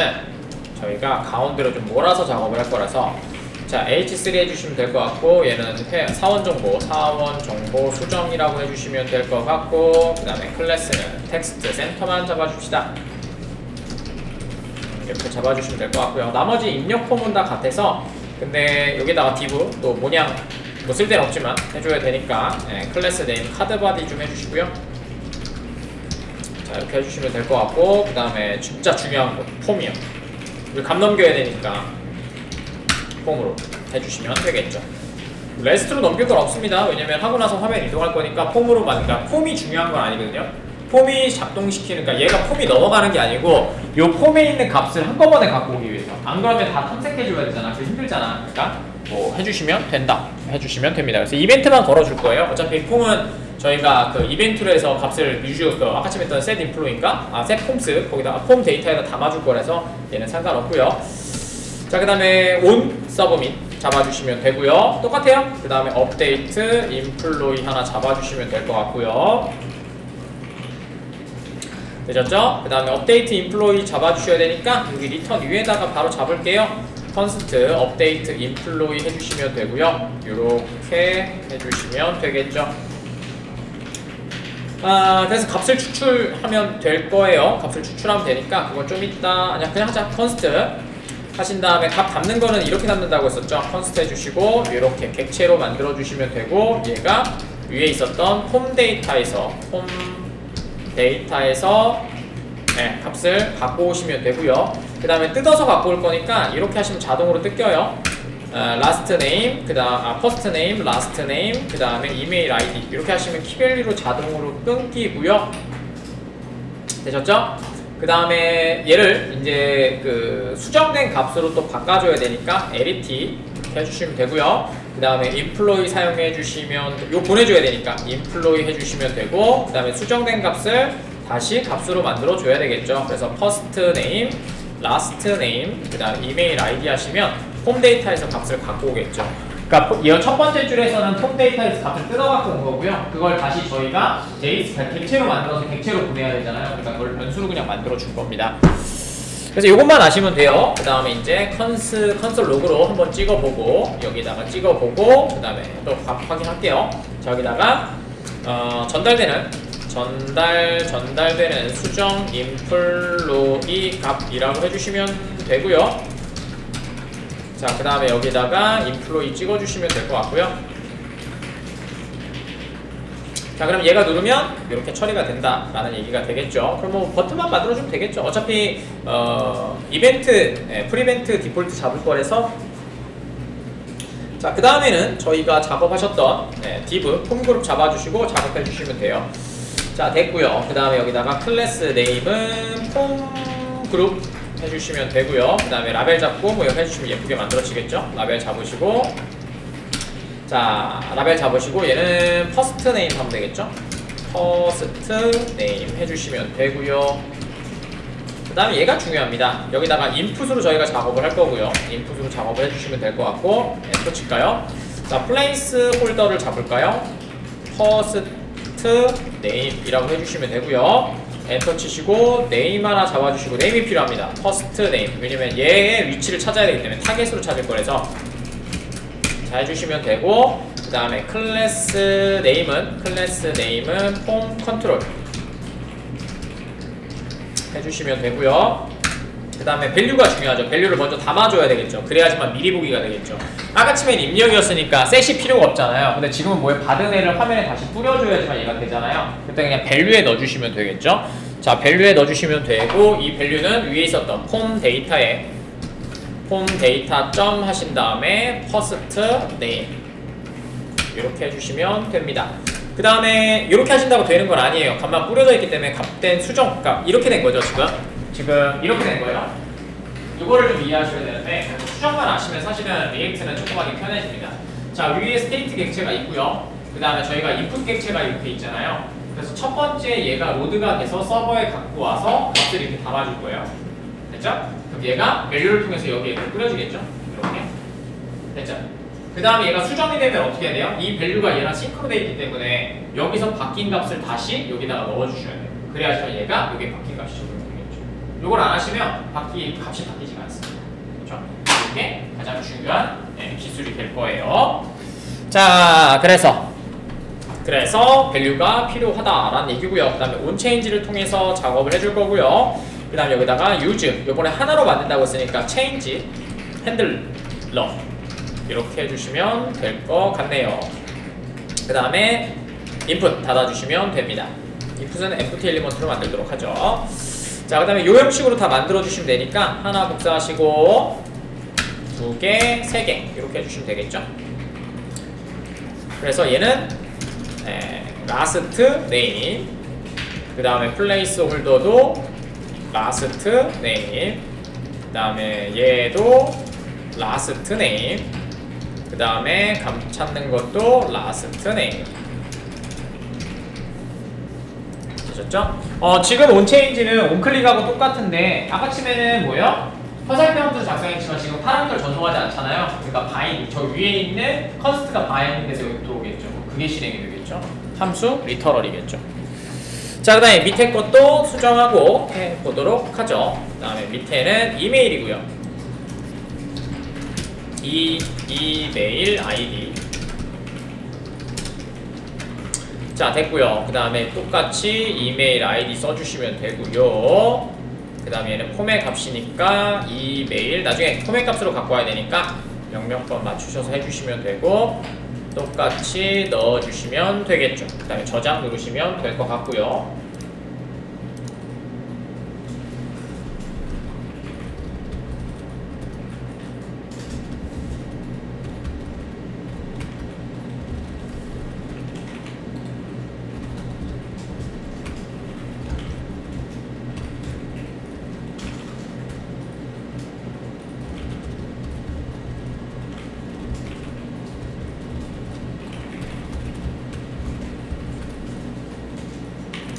저희가 가운데로 좀 몰아서 작업을 할 거라서 자, H3 해주시면 될 것 같고 얘는 사원 정보 수정이라고 해주시면 될 것 같고 그 다음에 클래스는 텍스트 센터만 잡아줍시다. 이렇게 잡아주시면 될 것 같고요. 나머지 입력 폼은 다 같아서 근데 여기다가 div 또 모양 뭐 쓸 데는 없지만 해줘야 되니까 클래스 네임 카드 바디 좀 해주시고요. 자, 이렇게 해주시면 될 것 같고 그 다음에 진짜 중요한 거 폼이요. 우리 감 넘겨야 되니까 폼으로 해주시면 되겠죠. 레스트로 넘길 건 없습니다. 왜냐면 하고 나서 화면 이동할 거니까 폼으로 그러니까 폼이 중요한 건 아니거든요. 폼이 작동시키는 그러니까 얘가 폼이 넘어가는 게 아니고 요 폼에 있는 값을 한꺼번에 갖고 오기 위해서 안 그러면 다 탐색해줘야 되잖아. 그게 힘들잖아. 그러니까 뭐 해주시면 된다. 해주시면 됩니다. 그래서 이벤트만 걸어줄 거예요. 어차피 폼은 저희가 그 이벤트로 해서 값을 아까쯤 했던 set inflow인가? set forms 거기다가 폼 데이터에다 담아줄 거라서 얘는 상관없고요. 자, 그 다음에 on 서브밋 잡아주시면 되고요. 똑같아요. 그 다음에 업데이트 인플로이 하나 잡아주시면 될 것 같고요. 되셨죠? 그 다음에 업데이트 인플로이 잡아주셔야 되니까 여기 리턴 위에다가 바로 잡을게요. 컨스트 업데이트 인플로이 해주시면 되고요. 이렇게 해주시면 되겠죠. 그래서 값을 추출하면 될 거예요. 값을 추출하면 되니까 그건 좀 이따 그냥 하자. 컨스트 하신 다음에 값 담는 거는 이렇게 담는다고 했었죠. 컨스트 해주시고 이렇게 객체로 만들어 주시면 되고 얘가 위에 있었던 폼 데이터에서 값을 갖고 오시면 되고요. 그 다음에 뜯어서 갖고 올 거니까 이렇게 하시면 자동으로 뜯겨요. last name, first name, last name, 그 다음에 이메일 아이디 이렇게 하시면 키밸류로 자동으로 끊기고요. 되셨죠? 그 다음에 얘를 이제 그 수정된 값으로 또 바꿔줘야 되니까 lit 이렇게 해주시면 되고요. 그 다음에 employee 사용해 주시면 요 보내줘야 되니까 employee 해주시면 되고 그 다음에 수정된 값을 다시 값으로 만들어 줘야 되겠죠. 그래서 first name, last name, 그 다음 이메일 아이디 하시면 폼 데이터에서 값을 갖고 오겠죠. 그러니까 이 첫 번째 줄에서는 폼 데이터에서 값을 뜯어 갖고 온 거고요. 그걸 다시 저희가 객체로 만들어서 객체로 보내야 되잖아요. 그러니까 그걸 변수로 그냥 만들어 줄 겁니다. 그래서 이것만 아시면 돼요. 그 다음에 이제 컨솔 로그로 한번 찍어보고 여기다가 찍어보고 그 다음에 또 확인할게요. 자, 여기다가 전달되는 수정 인플로이 값이라고 해주시면 되고요. 자, 그 다음에 여기다가 인플로이 찍어주시면 될 것 같고요. 자, 그럼 얘가 누르면 이렇게 처리가 된다라는 얘기가 되겠죠. 그럼 뭐 버튼만 만들어주면 되겠죠. 어차피 프리벤트 디폴트 잡을 거라서. 자, 그 다음에는 저희가 작업하셨던 div 폼 그룹 잡아주시고 작업해 주시면 돼요. 자, 됐고요. 그 다음에 여기다가 클래스 네임은 폼 그룹 해주시면 되고요. 그 다음에 라벨 잡고 뭐 이렇게 해주시면 예쁘게 만들어지겠죠. 라벨 잡으시고, 자, 라벨 잡으시고 얘는 퍼스트 네임 하면 되겠죠. 퍼스트 네임 해주시면 되고요. 그 다음에 얘가 중요합니다. 여기다가 인풋으로 저희가 작업을 할 거고요. 인풋으로 작업을 해주시면 될 것 같고, 엔터 칠까요? 자, 플레이스 홀더를 잡을까요? 퍼스트 네임이라고 해주시면 되고요. 엔터 치시고 네임 하나 잡아주시고, 네임이 필요합니다. 퍼스트 네임. 왜냐면 얘의 위치를 찾아야 되기 때문에 타겟으로 찾을 거라서 자, 해주시면 되고, 그 다음에 클래스 네임은 폼 컨트롤 해주시면 되고요. 그 다음에 밸류가 중요하죠. 밸류를 먼저 담아줘야 되겠죠. 그래야지만 미리 보기가 되겠죠. 아까 처음엔 입력이었으니까 셋이 필요가 없잖아요. 근데 지금은 뭐에 받은 애를 화면에 다시 뿌려줘야지만 얘가 되잖아요. 그때 그냥 밸류에 넣어주시면 되겠죠. 자, 밸류에 넣어주시면 되고, 이 밸류는 위에 있었던 폼 데이터 점 하신 다음에 퍼스트 네임 이렇게 해주시면 됩니다. 그 다음에 이렇게 하신다고 되는 건 아니에요. 값만 뿌려져 있기 때문에 값된 수정 값 이렇게 된 거죠. 지금 이렇게 된 거예요. 이거를 좀 이해하셔야 되는데, 수정만 아시면 사실은 리액트는 조금 하기 편해집니다. 자, 위에 스테이트 객체가 있고요. 그 다음에 저희가 인풋 객체가 이렇게 있잖아요. 그래서 첫 번째 얘가 로드가 돼서 서버에 갖고 와서 값을 이렇게 담아줄 거예요. 됐죠? 그럼 얘가 밸류를 통해서 여기에 뿌려지겠죠? 이렇게. 됐죠? 그 다음에 얘가 수정이 되면 어떻게 해야 돼요? 이 밸류가 얘랑 싱크로 되어 있기 때문에 여기서 바뀐 값을 다시 여기다가 넣어주셔야 돼요. 그래야지만 얘가 여기에 바뀐 값이 적용되겠죠. 요걸 안 하시면 값이 바뀌지가 않습니다. 그렇죠? 이게 가장 중요한 기술이 될 거예요. 자, 그래서 밸류가 필요하다라는 얘기고요. 그 다음에 onChange를 통해서 작업을 해줄 거고요. 그 다음에 여기다가 use, 요번에 하나로 만든다고 했으니까 change, handler 이렇게 해주시면 될 것 같네요. 그 다음에 input 닫아주시면 됩니다. input은 empty element로 만들도록 하죠. 자, 그 다음에 요 형식으로 다 만들어주시면 되니까 하나 복사하시고 2개, 3개 이렇게 해주시면 되겠죠. 그래서 얘는 last name, 그 다음에 placeholder도 last name, 그 다음에 얘도 last name, 그 다음에 감 찾는 것도 last name. 되셨죠? 지금 onChange는 onClick하고 똑같은데 아까 치면은 뭐예요? 화살표함수 작성했지만 지금 파란걸 전송하지 않잖아요. 그러니까 바인, 저 위에 있는 컨스트가 바인딩돼서 여기 들어오겠죠. 그게 실행이 되겠죠. 함수 리터럴이겠죠. 자, 그 다음에 밑에 것도 수정하고 해보도록 하죠. 그 다음에 밑에는 이메일이고요. 이메일 아이디. 자, 됐고요. 그 다음에 똑같이 이메일 아이디 써주시면 되고요. 그 다음에 얘는 포맷 값이니까 이메일, 나중에 포맷 값으로 갖고 와야 되니까 명령번 맞추셔서 해주시면 되고, 똑같이 넣어주시면 되겠죠. 그 다음에 저장 누르시면 될 것 같고요.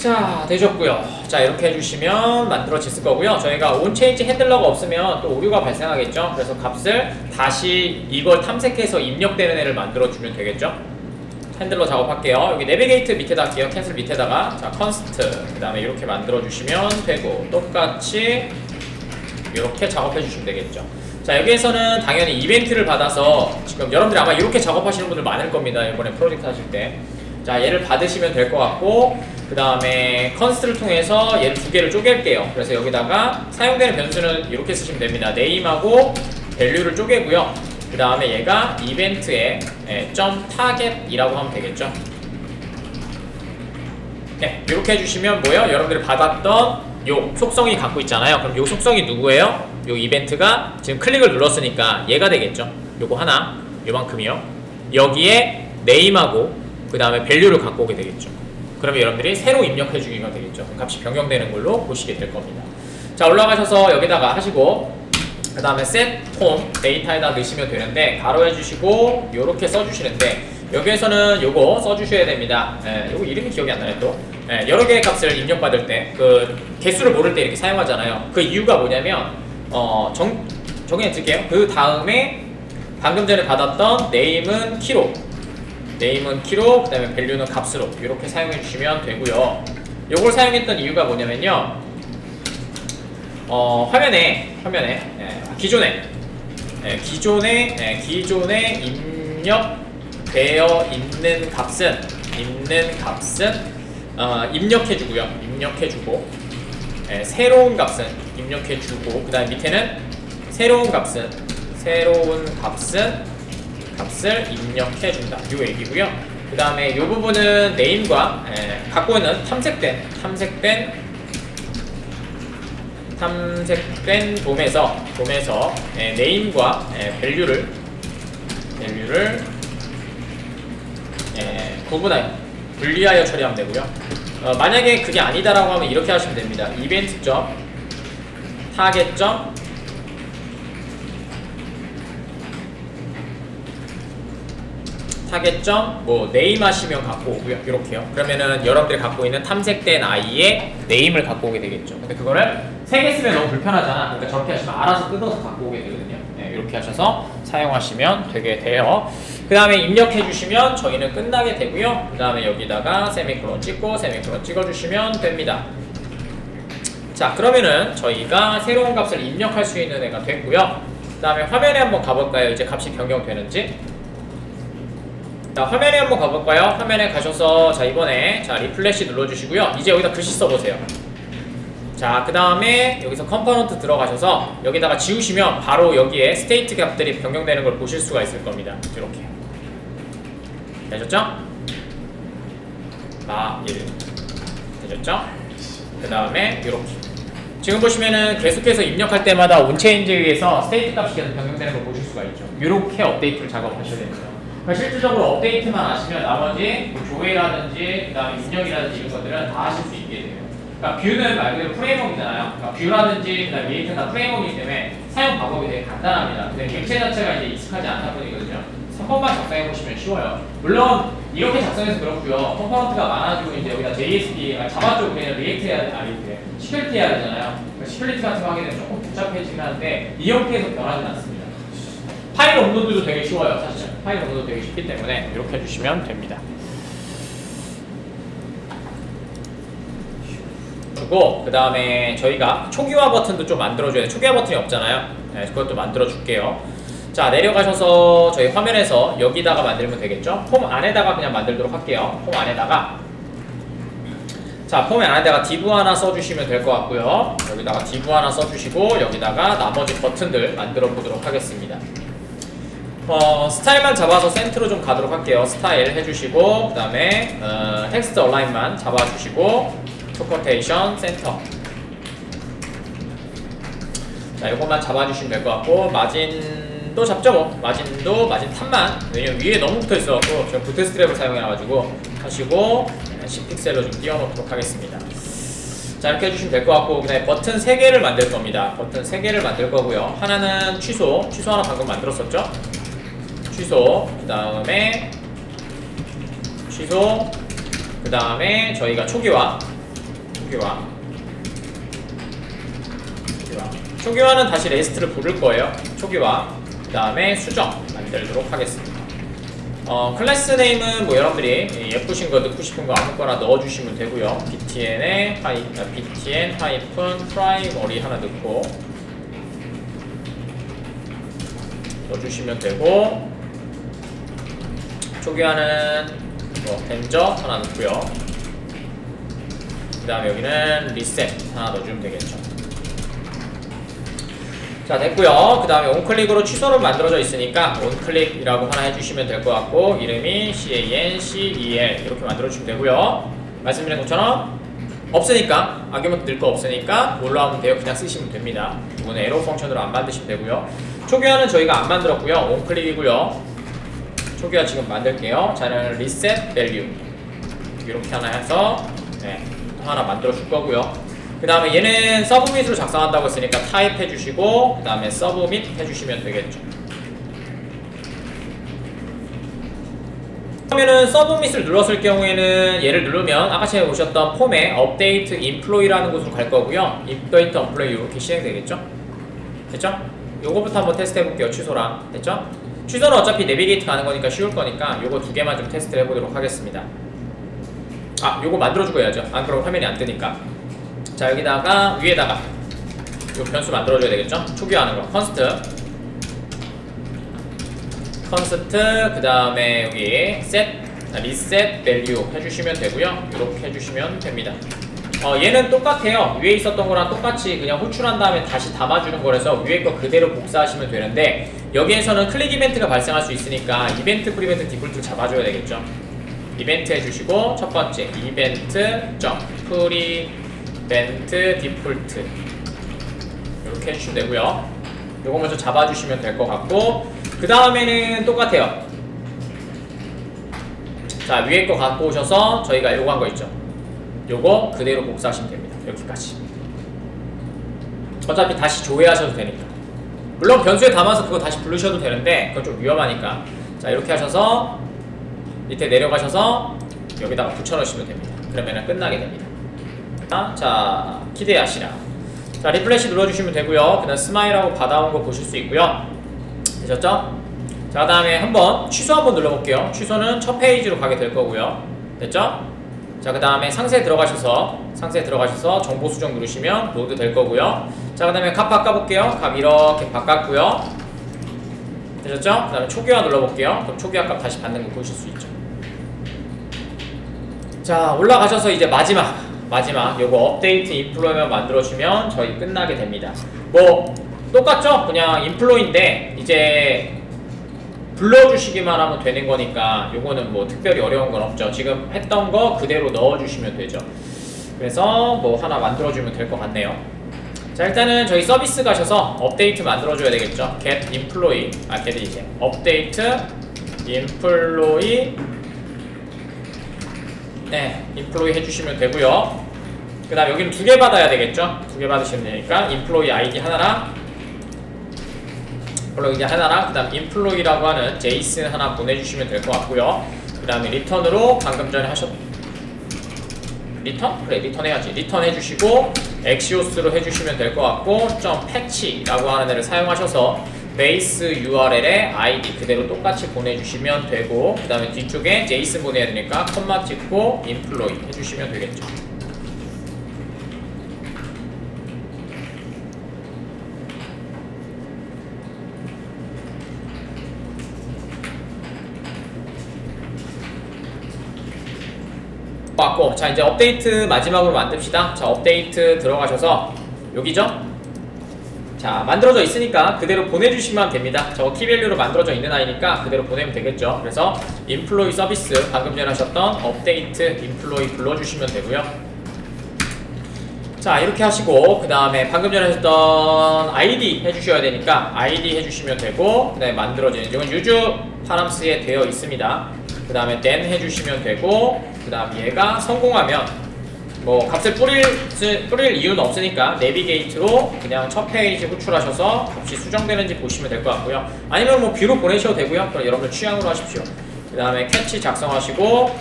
자, 되셨고요. 자, 이렇게 해주시면 만들어졌을 거고요. 저희가 온체인지 핸들러가 없으면 또 오류가 발생하겠죠. 그래서 값을 다시 이걸 탐색해서 입력되는 애를 만들어주면 되겠죠. 핸들러 작업할게요. 여기 내비게이트 밑에다 할게요. 캔슬 밑에다가 자, 컨스트 그 다음에 이렇게 만들어주시면 되고 똑같이 이렇게 작업해주시면 되겠죠. 자, 여기에서는 당연히 이벤트를 받아서 지금 여러분들이 아마 이렇게 작업하시는 분들 많을 겁니다. 이번에 프로젝트 하실 때. 자, 얘를 받으시면 될 것 같고 그 다음에 컨스트를 통해서 얘를 두 개를 쪼갤게요. 그래서 여기다가 사용되는 변수는 이렇게 쓰시면 됩니다. 네임하고 밸류를 쪼개고요. 그 다음에 얘가 이벤트에 .target이라고 하면 되겠죠. 네, 이렇게 해주시면 뭐예요? 여러분들이 받았던 요 속성이 갖고 있잖아요. 그럼 요 속성이 누구예요? 요 이벤트가 지금 클릭을 눌렀으니까 얘가 되겠죠. 요거 하나, 요만큼이요. 여기에 네임하고 그 다음에 밸류를 갖고 오게 되겠죠. 그러면 여러분들이 새로 입력해 주기가 되겠죠. 값이 변경되는 걸로 보시게 될 겁니다. 자, 올라가셔서 여기다가 하시고 그 다음에 set home 데이터에다 넣으시면 되는데 가로 해주시고 요렇게 써주시는데 여기에서는 요거 써주셔야 됩니다. 요거 이름이 기억이 안 나네 또. 여러 개의 값을 입력받을 때 그 개수를 모를 때 이렇게 사용하잖아요. 그 이유가 뭐냐면 정해 드릴게요. 그 다음에 방금 전에 받았던 name은 키로 그 다음에 value는 값으로 이렇게 사용해 주시면 되고요. 요걸 사용했던 이유가 뭐냐면요. 화면에 기존에 입력되어 있는 값은 입력해주고요. 새로운 값은 입력해주고 그 다음에 밑에는 새로운 값을 입력해준다. 요 얘기고요. 그 다음에 요 부분은 name과 갖고 있는 탐색된 돔에서 name과 value를 분리하여 처리하면 되고요. 만약에 그게 아니다라고 하면 이렇게 하시면 됩니다. 이벤트.target. name 하시면 갖고 오고요. 이렇게요. 그러면은 여러분들이 갖고 있는 탐색된 아이의 name을 갖고 오게 되겠죠. 근데 그거를 3개 쓰면 너무 불편하잖아. 그러니까 저렇게 하시면 알아서 뜯어서 갖고 오게 되거든요. 이렇게 하셔서 사용하시면 되게 돼요. 그 다음에 입력해 주시면 저희는 끝나게 되고요. 그 다음에 여기다가 세미콜론 찍고 세미콜론 찍어주시면 됩니다. 자, 그러면은 저희가 새로운 값을 입력할 수 있는 애가 됐고요. 그 다음에 화면에 한번 가볼까요? 이제 값이 변경되는지. 자, 화면에 한번 가볼까요? 화면에 가셔서 자, 이번에 자, 리플래시 눌러주시고요. 이제 여기다 글씨 써보세요. 자, 그 다음에 여기서 컴포넌트 들어가셔서 여기다가 지우시면 바로 여기에 스테이트 값들이 변경되는 걸 보실 수가 있을 겁니다. 이렇게 되셨죠? 1 되셨죠? 그 다음에 이렇게 지금 보시면은 계속해서 입력할 때마다 온체인지에서 스테이트 값이 계속 변경되는 걸 보실 수가 있죠. 이렇게 업데이트를 작업하셔야 됩니다. 그러니까 실질적으로 업데이트만 하시면 나머지 뭐 조회라든지 그 다음에 입력이라든지 이런 것들은 다 하실 수 있게 돼요. 그러니까 뷰는 말 그대로 프레임워크잖아요. 그러니까 뷰라든지 그다음에 리액트는 다 프레임워크이기 때문에 사용 방법이 되게 간단합니다. 근데 객체 자체가 이제 익숙하지 않다 보니거든요. 3번만 작성해 보시면 쉬워요. 물론 이렇게 작성해서 그렇고요. 컴포넌트가 많아지고 이제 여기다 JSP, 자바 쪽에는 리액트 해야 이렇게 시큐리티 해야 되잖아요. 그러니까 시큐리티 같은 거 하게 되면 조금 복잡해지긴 하는데 이 형태에서 변하진 않습니다. 파일 업로드도 되게 쉬워요. 사실 파일 업로드 되게 쉽기 때문에 이렇게 해주시면 됩니다. 그 다음에 저희가 초기화 버튼도 좀 만들어줘야 돼요. 초기화 버튼이 없잖아요. 네, 그것도 만들어줄게요. 자, 내려가셔서 저희 화면에서 여기다가 만들면 되겠죠. 폼 안에다가 그냥 만들도록 할게요. 폼 안에다가 자, 폼 안에다가 div 하나 써주시면 될 것 같고요. 여기다가 div 하나 써주시고 여기다가 나머지 버튼들 만들어 보도록 하겠습니다. 스타일만 잡아서 센터로 좀 가도록 할게요. 스타일 해주시고 그 다음에 텍스트 얼라인만 잡아주시고 토커테이션 센터. 자, 이것만 잡아주시면 될 것 같고 마진도 잡죠 뭐. 마진 탑만. 왜냐면 위에 너무 붙어 있어갖고 지금 부트스트랩을 사용해가지고 하시고 10픽셀로 좀 띄워놓도록 하겠습니다. 자, 이렇게 해주시면 될 것 같고 그 다음에 버튼 3개를 만들 겁니다. 버튼 3개를 만들 거고요. 하나는 취소 하나 방금 만들었었죠. 취소, 그 다음에 저희가 초기화 초기화는 다시 레스트를 부를 거예요. 초기화. 그 다음에 수정 만들도록 하겠습니다. 클래스 네임은 뭐 여러분들이 예쁘신 거 넣고 싶은 거 아무거나 넣어주시면 되고요. btn primary 하나 넣고 넣어주시면 되고, 초기화는 뭐 벤저 하나 넣고요. 그 다음에 여기는 리셋 하나 넣어주면 되겠죠. 자, 됐고요. 그 다음에 온클릭으로 취소로 만들어져 있으니까 온클릭이라고 하나 해주시면 될 것 같고, 이름이 cancel 이렇게 만들어주시면 되고요. 말씀드린 것처럼 없으니까, 아규먼트 넣을 거 없으니까 올라오면 돼요. 그냥 쓰시면 됩니다. 이거는 에러 펑션으로 안 만드시면 되고요. 초기화는 저희가 안 만들었고요. 온클릭이고요. 초기화 지금 만들게요. 자는 reset value 이렇게 하나 해서 하나 만들어 줄 거고요. 그 다음에 얘는 서브밋으로 작성한다고 했으니까 타입 해주시고, 그 다음에 서브밋 해주시면 되겠죠. 그러면은 서브밋을 눌렀을 경우에는 얘를 누르면 아까 전에 보셨던 폼에 업데이트 인플로이라는 곳으로 갈 거고요. 업데이트 인플로이 이렇게 실행되겠죠? 됐죠? 요거부터 한번 테스트 해볼게요. 취소랑. 됐죠? 취소는 어차피 내비게이트 가는 거니까 쉬울 거니까 요거 두 개만 좀 테스트 해보도록 하겠습니다. 요거 만들어주고 해야죠. 안 그러면 화면이 안 뜨니까. 자, 여기다가 위에다가 요 변수 만들어줘야 되겠죠? 초기화하는 거. 컨스트 그 다음에 여기 reset value 해주시면 되고요. 이렇게 해주시면 됩니다. 얘는 똑같아요. 위에 있었던 거랑 똑같이 그냥 호출한 다음에 다시 담아주는 거라서 위에 거 그대로 복사하시면 되는데, 여기에서는 클릭 이벤트가 발생할 수 있으니까 이벤트 프리벤트 디폴트를 잡아줘야 되겠죠. 이벤트 해주시고, 첫 번째 이벤트 프리벤트 디폴트 이렇게 해주시면 되고요. 요거 먼저 잡아주시면 될 것 같고, 그 다음에는 똑같아요. 자, 위에 거 갖고 오셔서 저희가 요거 한 거 있죠. 요거 그대로 복사하시면 됩니다. 여기까지. 어차피 다시 조회하셔도 되니까. 물론 변수에 담아서 그거 다시 부르셔도 되는데 그건 좀 위험하니까. 자, 이렇게 하셔서 밑에 내려가셔서 여기다가 붙여넣으시면 됩니다. 그러면 끝나게 됩니다. 자, 기대하시라. 자, 리플래시 눌러주시면 되고요. 그 다음 스마일하고 받아온 거 보실 수 있고요. 되셨죠? 자, 그 다음에 한번 취소 한번 눌러볼게요. 취소는 첫 페이지로 가게 될 거고요. 됐죠? 자, 그 다음에 상세 들어가셔서 정보 수정 누르시면 로드 될 거고요. 자, 그 다음에 값 바꿔볼게요. 값 이렇게 바꿨고요. 되셨죠? 그 다음에 초기화 눌러볼게요. 그럼 초기화 값 다시 받는 거 보실 수 있죠. 자, 올라가셔서 이제 마지막 요거 업데이트 인플로이만 만들어주면 저희 끝나게 됩니다. 뭐 똑같죠? 그냥 인플로이인데 이제 불러주시기만 하면 되는 거니까 요거는 뭐 특별히 어려운 건 없죠. 지금 했던 거 그대로 넣어주시면 되죠. 그래서 뭐 하나 만들어주면 될 것 같네요. 자, 일단은 저희 서비스 가셔서 업데이트 만들어줘야 되겠죠. get employee, get 이제 업데이트 employee employee 해주시면 되고요. 그 다음 여기는 두 개 받아야 되겠죠. 두 개 받으시면 되니까 employee ID 하나랑 그 다음 employee라고 하는 JSON 하나 보내주시면 될 것 같고요. 그 다음에 리턴으로 방금 전에 리턴? 그래, 리턴 해야지. 리턴 해주시고 엑시오스로 해주시면 될 것 같고, .patch라고 하는 애를 사용하셔서 베이스 URL에 ID 그대로 똑같이 보내주시면 되고, 그 다음에 뒤쪽에 JSON 보내야 되니까 콤마 찍고 employee 해주시면 되겠죠. 왔고, 자, 이제 업데이트 마지막으로 만듭시다. 자, 업데이트 들어가셔서 여기죠? 자, 만들어져 있으니까 그대로 보내주시면 됩니다. 저거 키밸류로 만들어져 있는 아이니까 그대로 보내면 되겠죠. 그래서 인플로이 서비스 방금 전에 하셨던 업데이트 인플로이 불러주시면 되고요. 자, 이렇게 하시고 그 다음에 방금 전에 하셨던 ID 해주셔야 되니까 ID 해주시면 되고, 그 다음에 만들어지는 이건 유즈 파람스에 되어 있습니다. 그 다음에 then 해주시면 되고, 그 다음 얘가 성공하면 뭐 값을 뿌릴 이유는 없으니까 내비게이트로 그냥 첫 페이지 호출하셔서 값이 수정되는지 보시면 될 것 같고요. 아니면 뭐 뷰로 보내셔도 되고요. 그럼 여러분들 취향으로 하십시오. 그 다음에 캐치 작성하시고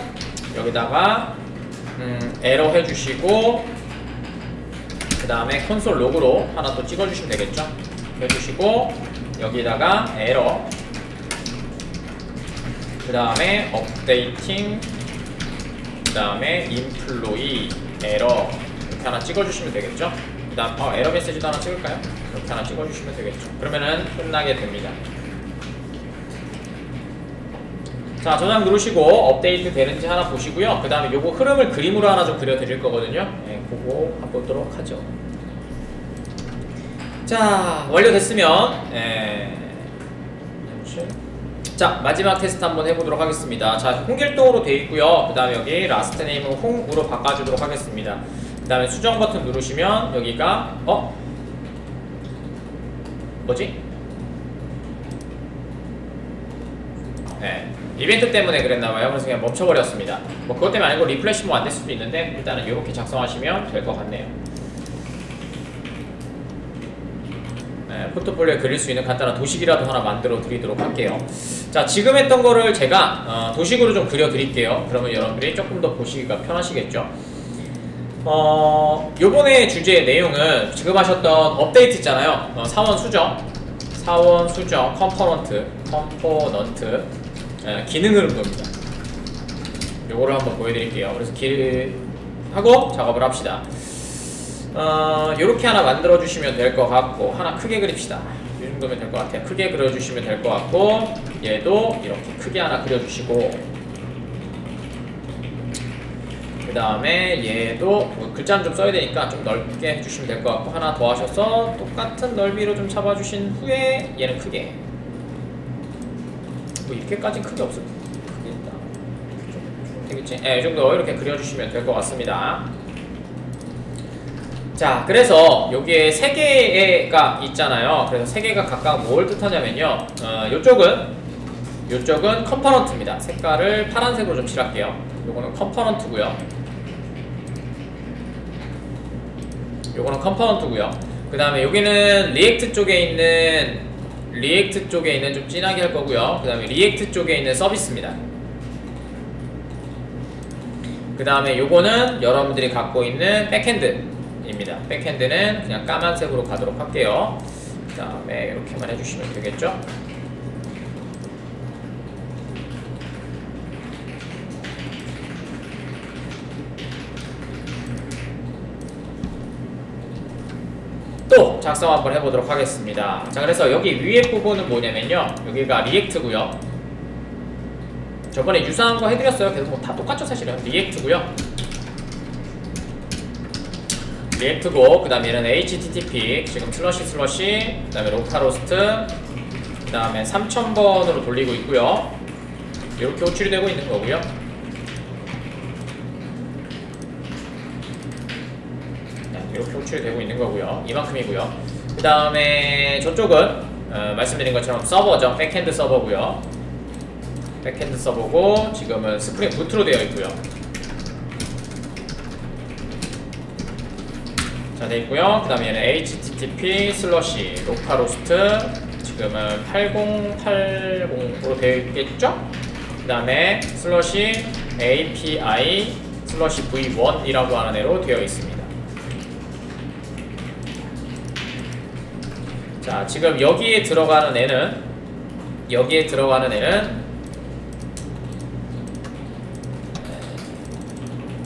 여기다가 에러 해주시고 그 다음에 콘솔 로그로 하나 또 찍어주시면 되겠죠. 해주시고 여기다가 에러, 그 다음에 업데이팅, 그 다음에 인플로이 에러 이렇게 하나 찍어주시면 되겠죠. 그 다음 에러 메시지도 하나 찍을까요? 이렇게 하나 찍어주시면 되겠죠. 그러면은 끝나게 됩니다. 자, 저장 누르시고 업데이트 되는지 하나 보시고요. 그 다음에 요거 흐름을 그림으로 하나 좀 그려드릴 거거든요. 네, 그거 한번 보도록 하죠. 자, 완료됐으면 자, 마지막 테스트 한번 해보도록 하겠습니다. 자, 홍길동으로 되어 있고요. 그 다음에 여기 라스트 네임은 홍으로 바꿔주도록 하겠습니다. 그 다음에 수정 버튼 누르시면 여기가 뭐지? 네, 이벤트 때문에 그랬나봐요. 그래서 그냥 멈춰버렸습니다. 뭐 그것 때문에 아니고 리플래시 뭐 안 될 수도 있는데 일단은 이렇게 작성하시면 될 것 같네요. 네, 포트폴리오에 그릴 수 있는 간단한 도식이라도 하나 만들어 드리도록 할게요. 자, 지금 했던 거를 제가 도식으로 좀 그려 드릴게요. 그러면 여러분들이 조금 더 보시기가 편하시겠죠. 요번에 주제의 내용은 지금 하셨던 업데이트 있잖아요. 사원 수정 컴포넌트 기능 흐름도입니다. 요거를 한번 보여드릴게요. 그래서 하고 작업을 합시다. 요렇게 하나 만들어주시면 될 것 같고, 하나 크게 그립시다. 이 정도면 될 것 같아요. 크게 그려주시면 될 것 같고, 얘도 이렇게 크게 하나 그려주시고, 그 다음에 얘도 뭐 글자는 좀 써야 되니까 좀 넓게 해주시면 될 것 같고, 하나 더 하셔서 똑같은 넓이로 좀 잡아주신 후에 얘는 크게, 뭐 이렇게까지는 크게 없어도 되겠지? 네, 이 정도 이렇게 그려주시면 될 것 같습니다. 자, 그래서 여기에 3개가 있잖아요. 그래서 3개가 각각 뭘 뜻하냐면요, 요쪽은 컴포넌트입니다. 색깔을 파란색으로 좀 칠할게요. 요거는 컴포넌트고요. 그 다음에 여기는 리액트 쪽에 있는 좀 진하게 할 거고요. 그 다음에 리액트 쪽에 있는 서비스입니다. 그 다음에 요거는 여러분들이 갖고 있는 백핸드입니다. 백핸드는 그냥 까만색으로 가도록 할게요. 그 다음에 이렇게만 해주시면 되겠죠. 또 작성 한번 해보도록 하겠습니다. 자, 그래서 여기 위에 부분은 뭐냐면요, 여기가 리액트고요. 저번에 유사한 거 해드렸어요. 그래서 뭐 다 똑같죠 사실은. 리액트고요. 리액트고, 그 다음에 얘는 HTTP 지금 슬러시 그 다음에 로카로스트, 그 다음에 3000번으로 돌리고 있고요. 이렇게 호출이 되고 있는 거고요. 이렇게 호출이 되고 있는 거고요. 이만큼이고요. 그 다음에 저쪽은 말씀드린 것처럼 서버죠. 백핸드 서버고요. 백핸드 서버고, 지금은 스프링 부트로 되어 있고요. 자, 되어 있고요. 그 다음에 얘는 HTTP 슬러시 로카로스트 지금은 8080으로 되어 있겠죠? 그 다음에 슬러시 API 슬러시 V1이라고 하는 애로 되어 있습니다. 자, 지금 여기에 들어가는 애는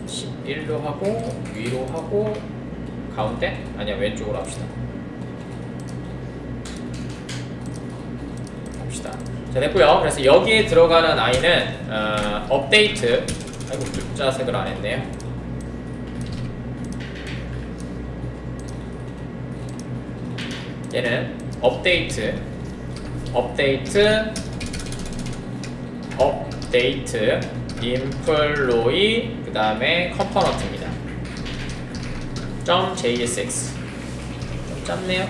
11로 하고 위로 하고 가운데? 아니야, 왼쪽으로 합시다. 자, 됐고요. 그래서 여기에 들어가는 아이는 업데이트. 아이고, 글자색을 안 했네요. 얘는 업데이트 인플로이, 그 다음에 컴포넌트입니다. .jsx 좀 짧네요.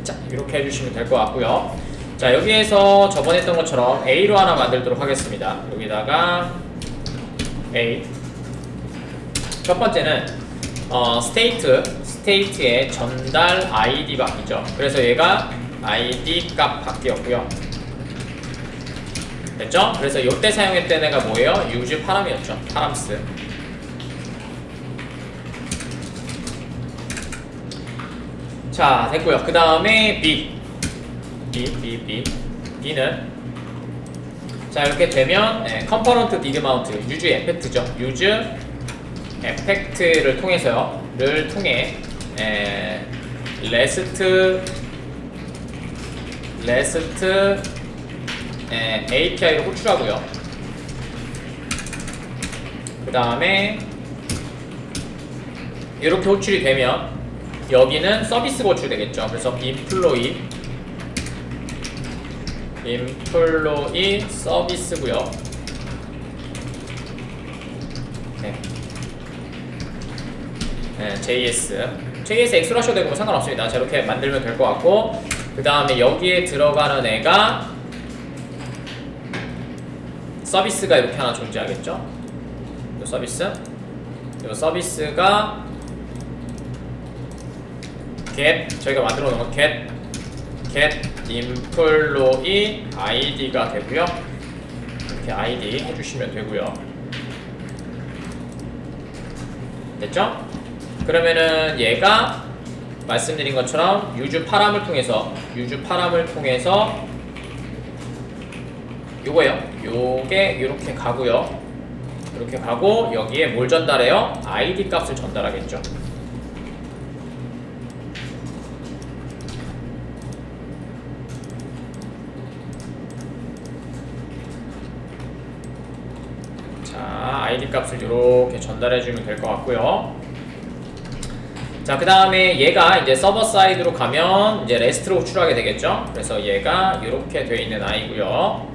자, 이렇게 해주시면 될 것 같고요. 자, 여기에서 저번에 했던 것처럼 A로 하나 만들도록 하겠습니다. 여기다가 A, 첫 번째는 스테이트의 전달 ID 바뀌죠. 그래서 얘가 ID 값 바뀌었고요. 됐죠? 그래서 요때 사용했던 애가 뭐예요? use 파람이었죠. 파람스. 자, 됐고요. 그 다음에 B는 자, 이렇게 되면 component did mount, use effect죠. use effect를 통해서요. 를 통해 rest API를 호출하고요. 그 다음에 이렇게 호출이 되면 여기는 서비스가 호출되겠죠. 그래서 employee 서비스고요. JS X로 하셔도 되고 상관없습니다. 저렇게 만들면 될 것 같고, 그 다음에 여기에 들어가는 애가 서비스가 이렇게 하나 존재하겠죠. 이 서비스가 저희가 만들어 놓은 건 get employee id가 되고요. 이렇게 id 해주시면 되고요. 됐죠? 그러면은 얘가 말씀드린 것처럼 use 파람을 통해서 요거요. 요게 이렇게 가고요. 이렇게 가고 여기에 뭘 전달해요? id 값을 전달하겠죠. 자, id 값을 이렇게 전달해주면 될 것 같고요. 자, 그 다음에 얘가 이제 서버 사이드로 가면 이제 REST로 호출하게 되겠죠. 그래서 얘가 이렇게 되어 있는 아이고요.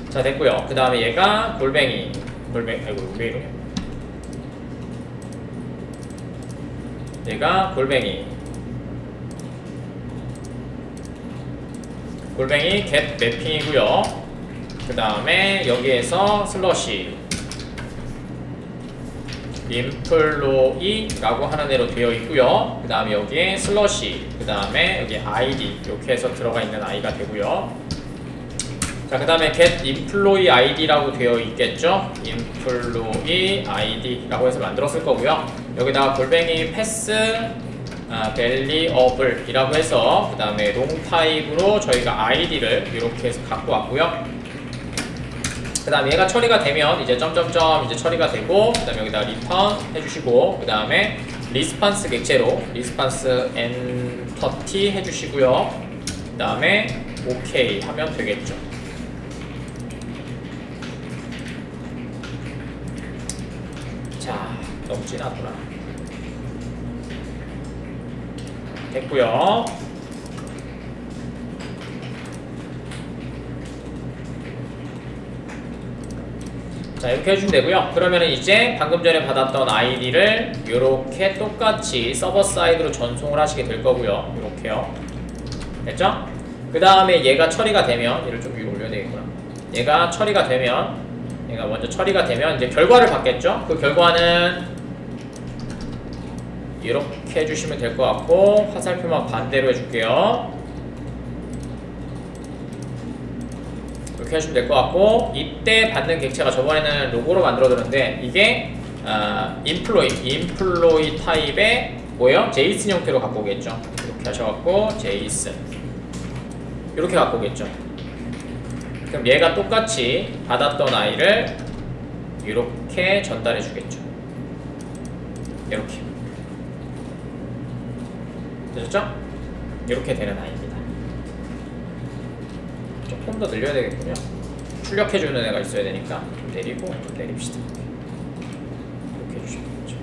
자, 됐고요. 그 다음에 얘가 골뱅이 아이고 왜 이러냐. 얘가 골뱅이 get 매핑이고요. 그 다음에 여기에서 슬러시 employee라고 하는 애로 되어 있고요. 그 다음에 여기에 슬러시, 그 다음에 여기 id 이렇게 해서 들어가 있는 i가 되고요. 자, 그 다음에 get employee id라고 되어 있겠죠. employee id라고 해서 만들었을 거고요. 여기다가 골뱅이 pass valuable 이라고 해서 그 다음에 long 타입으로 저희가 id를 이렇게 해서 갖고 왔고요. 그 다음에 얘가 처리가 되면 이제 점점점 이제 처리가 되고, 그 다음에 여기다 return 해주시고, 그 다음에 response 객체로 response entity 해주시고요. 그 다음에 OK 하면 되겠죠. 자, 너무 진하구나. 됐고요. 자, 이렇게 해주면 되고요. 그러면은 이제 방금 전에 받았던 아이디를 이렇게 똑같이 서버 사이드로 전송을 하시게 될 거고요. 이렇게요. 됐죠? 그 다음에 얘가 처리가 되면, 얘를 좀 위로 올려야 되겠구나. 얘가 먼저 처리가 되면 이제 결과를 받겠죠? 그 결과는 이렇게 해주시면 될 것 같고, 화살표만 반대로 해줄게요. 이렇게 하시면 될 것 같고, 이때 받는 객체가 저번에는 로고로 만들어뒀는데 이게 employee 타입의 뭐예요? JSON 형태로 갖고 오겠죠. 이렇게 하셔갖고 JSON 이렇게 갖고 오겠죠. 그럼 얘가 똑같이 받았던 아이를 이렇게 전달해 주겠죠. 이렇게 되셨죠? 이렇게 되는 아이입니다. 조금 더 늘려야 되겠군요. 출력해주는 애가 있어야 되니까 좀 내리고 좀 내립시다. 이렇게 해주시면 되죠.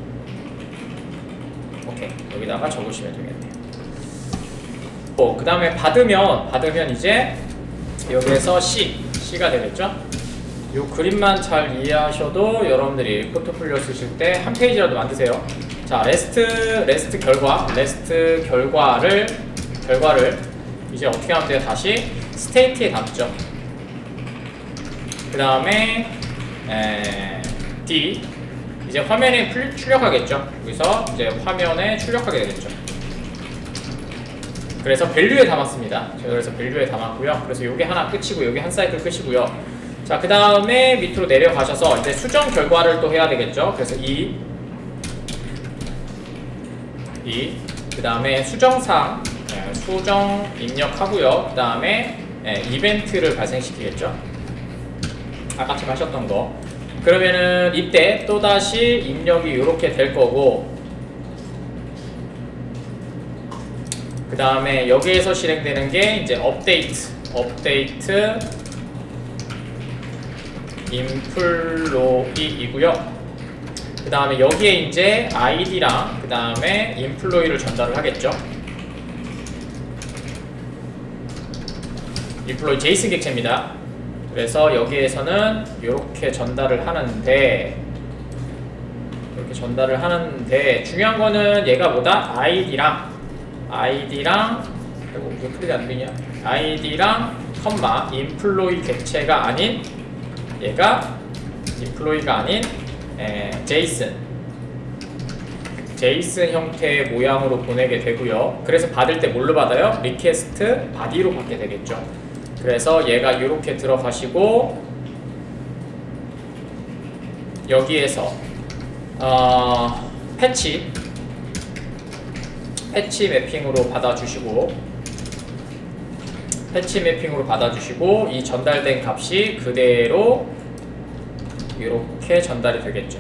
오케이, 여기다가 적으시면 되겠네요. 그 다음에 받으면 이제 여기에서 C가 되겠죠? 이 그림만 잘 이해하셔도 여러분들이 포트폴리오 쓰실 때 한 페이지라도 만드세요. 자, REST 결과를 이제 어떻게 하면 돼요? 다시 스테이트에 담죠. 그 다음에 D 이제 화면에 출력하겠죠. 여기서 이제 화면에 출력하게 되겠죠. 그래서 밸류에 담았습니다. 제가 그래서 밸류에 담았고요. 그래서 요게 하나 끝이고 요게 한 사이클 끝이고요. 자, 그 다음에 밑으로 내려가셔서 이제 수정 결과를 또 해야 되겠죠. 그래서 그 다음에 수정사항, 수정 입력하고요. 그 다음에 이벤트를 발생시키겠죠. 아까처럼 하셨던 거. 그러면은 이때 또다시 입력이 이렇게 될 거고, 그 다음에 여기에서 실행되는 게 이제 업데이트 인플로이이고요. 그 다음에 여기에 이제 아이디랑 그 다음에 인플로이를 전달을 하겠죠. 인플로이 제이슨 객체입니다. 그래서 여기에서는 이렇게 전달을 하는데, 중요한 거는 얘가 뭐다? 아이디랑 그리고 왜 클릭이 안 되냐? 아이디랑 컴마 인플로이 객체가 아닌, 얘가 인플로이가 아닌 제이슨 형태의 모양으로 보내게 되고요. 그래서 받을 때 뭘로 받아요? 리퀘스트 바디로 받게 되겠죠. 그래서 얘가 이렇게 들어가시고 여기에서 패치 매핑으로 받아주시고 이 전달된 값이 그대로 이렇게 전달이 되겠죠.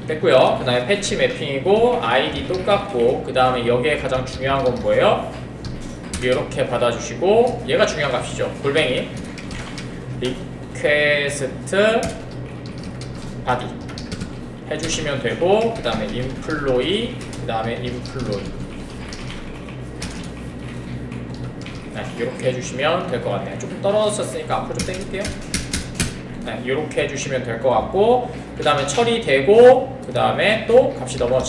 됐고요. 그 다음에 패치 매핑이고 아이디 똑같고, 그 다음에 여기에 가장 중요한 건 뭐예요? 이렇게 받아주시고, 얘가 중요한 값이죠. 골뱅이 리퀘스트 바디 해주시면 되고, 그 다음에 인플로이, 이렇게 해주시면 될 것 같네요. 조금 떨어졌으니까 앞으로 좀 당길게요. 이렇게 해주시면 될 것 같고, 그 다음에 처리되고, 그 다음에 또 값이 넘어갈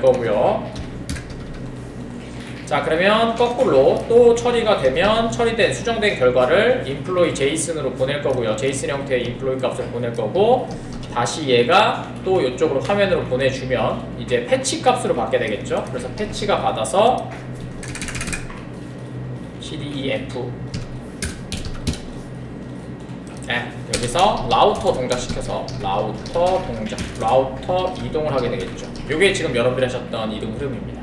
거고요. 자, 그러면 거꾸로 또 처리가 되면 처리된 수정된 결과를 인플로이 제이슨으로 보낼 거고요. 제이슨 형태의 인플로이 값을 보낼 거고, 다시 얘가 또 이쪽으로 화면으로 보내주면 이제 패치 값으로 받게 되겠죠. 그래서 패치가 받아서 cdef 여기서 라우터 동작시켜서 라우터 이동을 하게 되겠죠. 이게 지금 여러분들이 하셨던 이동 흐름입니다.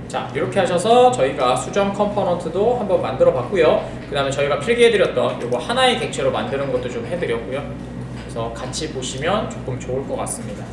자, 이렇게 하셔서 저희가 수정 컴포넌트도 한번 만들어 봤고요. 그 다음에 저희가 필기해드렸던 이거 하나의 객체로 만드는 것도 좀 해드렸고요. 그래서 같이 보시면 조금 좋을 것 같습니다.